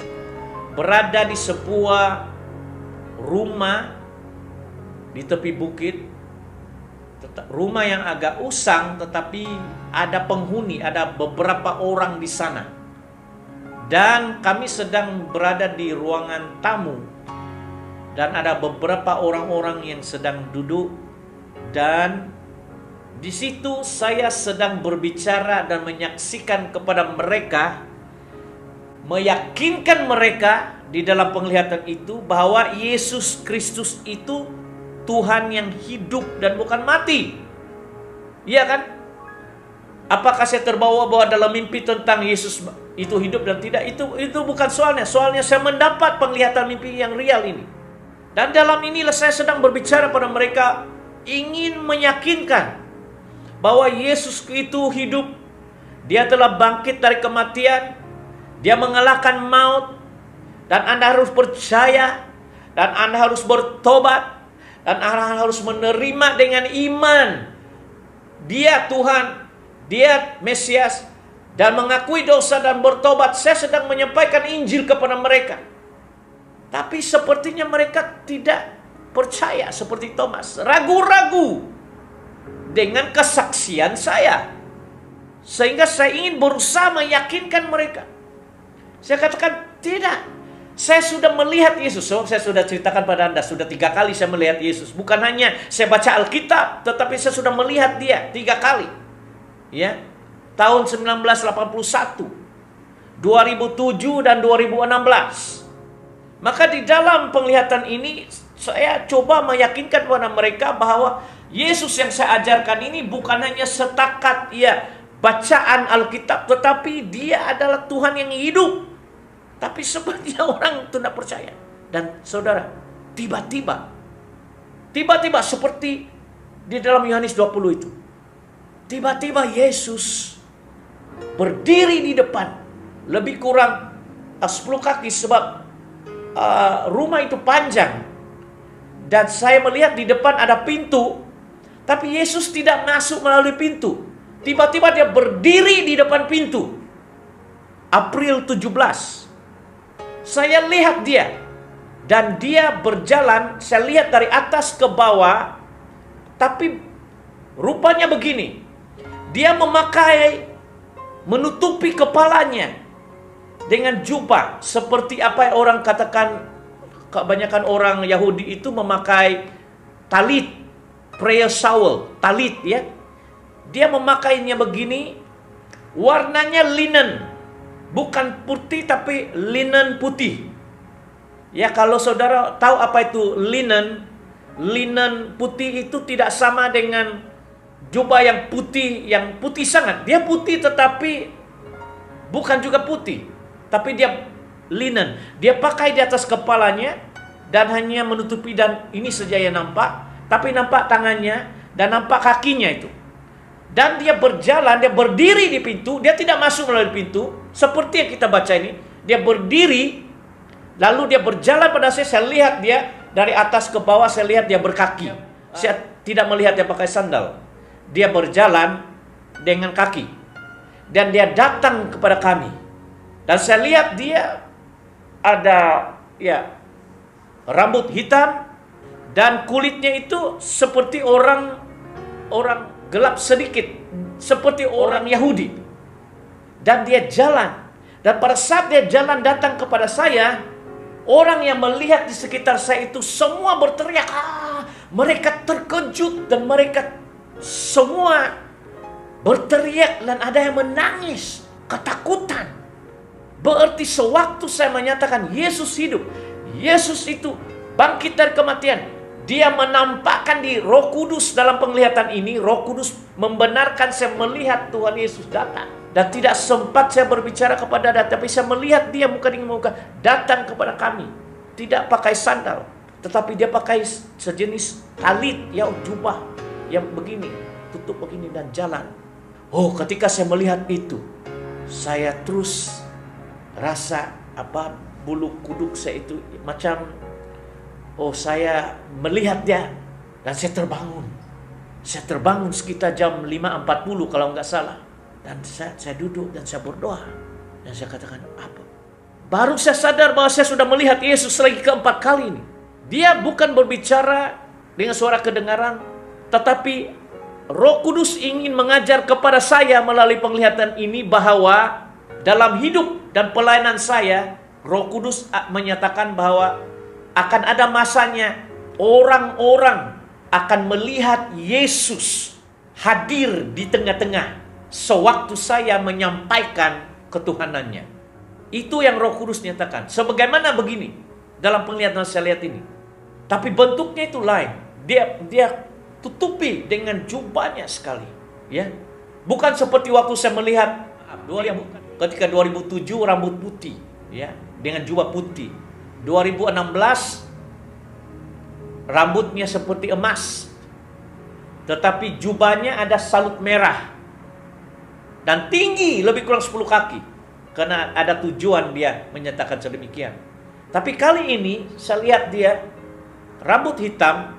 berada di sebuah rumah di tepi bukit. Rumah yang agak usang, tetapi ada penghuni, ada beberapa orang di sana. Dan kami sedang berada di ruangan tamu. Dan ada beberapa orang-orang yang sedang duduk. Dan di situ saya sedang berbicara dan menyaksikan kepada mereka, meyakinkan mereka di dalam penglihatan itu bahwa Yesus Kristus itu Tuhan yang hidup dan bukan mati. Iya kan? Apakah saya terbawa bahwa dalam mimpi tentang Yesus itu hidup dan tidak? Itu bukan soalnya. Soalnya saya mendapat penglihatan mimpi yang real ini. Dan dalam inilah saya sedang berbicara pada mereka, ingin meyakinkan bahwa Yesus itu hidup. Dia telah bangkit dari kematian. Dia mengalahkan maut. Dan Anda harus percaya. Dan Anda harus bertobat. Dan Anda harus menerima dengan iman. Dia Tuhan, Dia Mesias, dan mengakui dosa dan bertobat. Saya sedang menyampaikan Injil kepada mereka. Tapi sepertinya mereka tidak percaya seperti Thomas. Ragu-ragu dengan kesaksian saya. Sehingga saya ingin berusaha meyakinkan mereka. Saya katakan tidak. Saya sudah melihat Yesus. Saya sudah ceritakan pada Anda. Sudah 3 kali saya melihat Yesus. Bukan hanya saya baca Alkitab, tetapi saya sudah melihat dia 3 kali. Ya, tahun 1981, 2007 dan 2016. Maka di dalam penglihatan ini saya coba meyakinkan kepada mereka bahwa Yesus yang saya ajarkan ini bukan hanya setakat bacaan Alkitab, tetapi dia adalah Tuhan yang hidup. Tapi sepertinya orang tidak percaya. Dan saudara, tiba-tiba seperti di dalam Yohanes 20 itu, tiba-tiba Yesus berdiri di depan, lebih kurang 10 kaki, sebab rumah itu panjang. Dan saya melihat di depan ada pintu, tapi Yesus tidak masuk melalui pintu. Tiba-tiba dia berdiri di depan pintu. April 17. Saya lihat dia. Dan dia berjalan, saya lihat dari atas ke bawah. Tapi Rupanya begini, dia menutupi kepalanya dengan jubah, seperti apa yang orang katakan, kebanyakan orang Yahudi itu memakai talit, prayer shawl, talit ya. Dia memakainya begini, warnanya linen, bukan putih tapi linen putih. Ya, kalau saudara tahu apa itu linen, linen putih itu tidak sama dengan jubah yang putih sangat. Dia putih tetapi bukan juga putih, tapi dia linen. Dia pakai di atas kepalanya dan hanya menutupi, dan ini saja yang nampak, tapi nampak tangannya dan nampak kakinya itu. Dan dia berjalan, dia berdiri di pintu, dia tidak masuk melalui pintu seperti yang kita baca ini. Dia berdiri, lalu dia berjalan pada saya lihat dia dari atas ke bawah, saya lihat dia berkaki. Saya tidak melihat dia pakai sandal. Dia berjalan dengan kaki. Dan dia datang kepada kami. Dan saya lihat dia ada rambut hitam dan kulitnya itu seperti orang gelap sedikit, seperti orang Yahudi. Dan dia jalan. Dan pada saat dia jalan datang kepada saya, orang yang melihat di sekitar saya itu semua berteriak. Mereka terkejut dan mereka semua berteriak dan ada yang menangis, ketakutan. Berarti sewaktu saya menyatakan Yesus hidup, Yesus itu bangkit dari kematian, dia menampakkan di Roh Kudus dalam penglihatan ini. Roh Kudus membenarkan saya melihat Tuhan Yesus datang. Dan tidak sempat saya berbicara kepada dia, tapi saya melihat dia muka dengan muka datang kepada kami. Tidak pakai sandal, tetapi dia pakai sejenis talit, ya, jubah yang begini, tutup begini dan jalan. Oh, ketika saya melihat itu, saya terus rasa bulu kuduk saya itu macam, saya melihat dia dan saya terbangun. Saya terbangun sekitar jam 5.40 kalau nggak salah. Dan saya duduk dan saya berdoa. Dan saya katakan, apa? Baru saya sadar bahwa saya sudah melihat Yesus lagi keempat kali ini. Dia bukan berbicara dengan suara kedengaran, tetapi Roh Kudus ingin mengajar kepada saya melalui penglihatan ini bahwa dalam hidup dan pelayanan saya, Roh Kudus menyatakan bahwa akan ada masanya orang-orang akan melihat Yesus hadir di tengah-tengah sewaktu saya menyampaikan ketuhanannya. Itu yang Roh Kudus nyatakan. Sebagaimana begini dalam penglihatan saya lihat ini. Tapi bentuknya itu lain. Dia tutupi dengan jubahnya sekali, ya. Bukan seperti waktu saya melihat ketika 2007 rambut putih, ya, dengan jubah putih. 2016 rambutnya seperti emas, tetapi jubahnya ada salut merah dan tinggi lebih kurang 10 kaki, karena ada tujuan dia menyatakan sedemikian. Tapi kali ini saya lihat dia rambut hitam,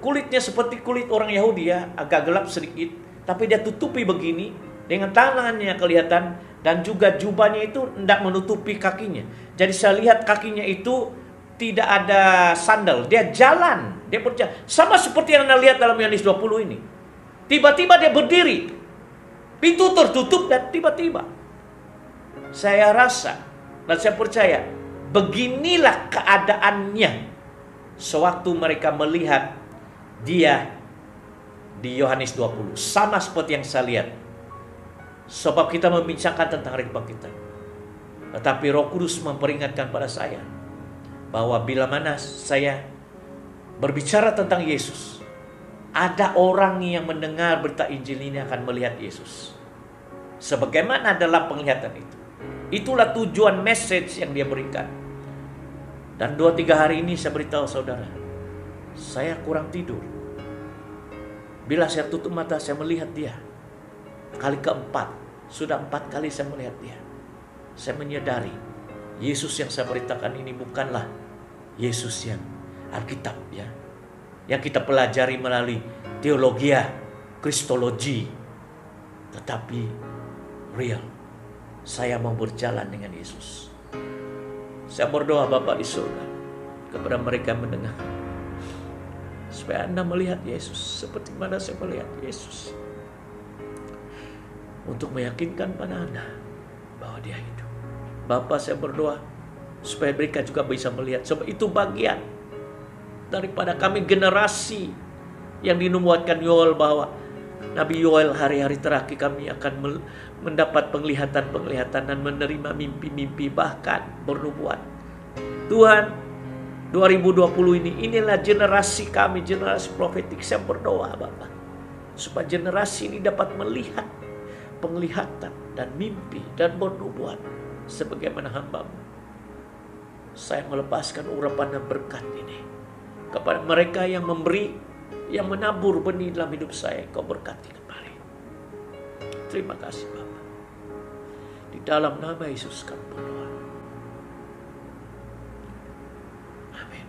kulitnya seperti kulit orang Yahudi, ya, agak gelap sedikit, tapi dia tutupi begini dengan tangannya kelihatan, dan juga jubahnya itu tidak menutupi kakinya. Jadi saya lihat kakinya itu tidak ada sandal, dia jalan, dia berjalan sama seperti yang Anda lihat dalam Yohanes 20 ini. Tiba-tiba dia berdiri, pintu tertutup, dan tiba-tiba saya rasa dan saya percaya beginilah keadaannya sewaktu mereka melihat dia di Yohanes 20. Sama seperti yang saya lihat. Sebab kita membincangkan tentang hari kebangkitan. Tetapi Roh Kudus memperingatkan pada saya bahwa bila mana saya berbicara tentang Yesus, ada orang yang mendengar berita Injil ini akan melihat Yesus. Sebagaimana dalam penglihatan itu. Itulah tujuan message yang dia berikan. Dan 2-3 hari ini saya beritahu saudara, saya kurang tidur. Bila saya tutup mata, saya melihat dia. Kali keempat, sudah 4 kali saya melihat dia. Saya menyadari, Yesus yang saya beritakan ini bukanlah Yesus yang Alkitab, ya, yang kita pelajari melalui teologia, kristologi, tetapi real. Saya mau berjalan dengan Yesus. Saya berdoa Bapa di surga kepada mereka yang mendengar. supaya Anda melihat Yesus seperti mana saya melihat Yesus, untuk meyakinkan pada Anda bahwa Dia hidup. Bapa, saya berdoa supaya mereka juga bisa melihat, sebab itu bagian daripada kami generasi yang dinubuatkan Yoel, bahwa Nabi Yoel hari-hari terakhir kami akan mendapat penglihatan-penglihatan dan menerima mimpi-mimpi, bahkan bernubuat. Tuhan, 2020 inilah generasi kami, generasi profetik. Saya berdoa Bapa, supaya generasi ini dapat melihat penglihatan dan mimpi dan bernubuat sebagaimana hamba-Mu. Saya melepaskan urapan dan berkat ini kepada mereka yang memberi, yang menabur benih dalam hidup saya. Kau berkati kembali. Terima kasih Bapa. Di dalam nama Yesus kami berdoa. Amin.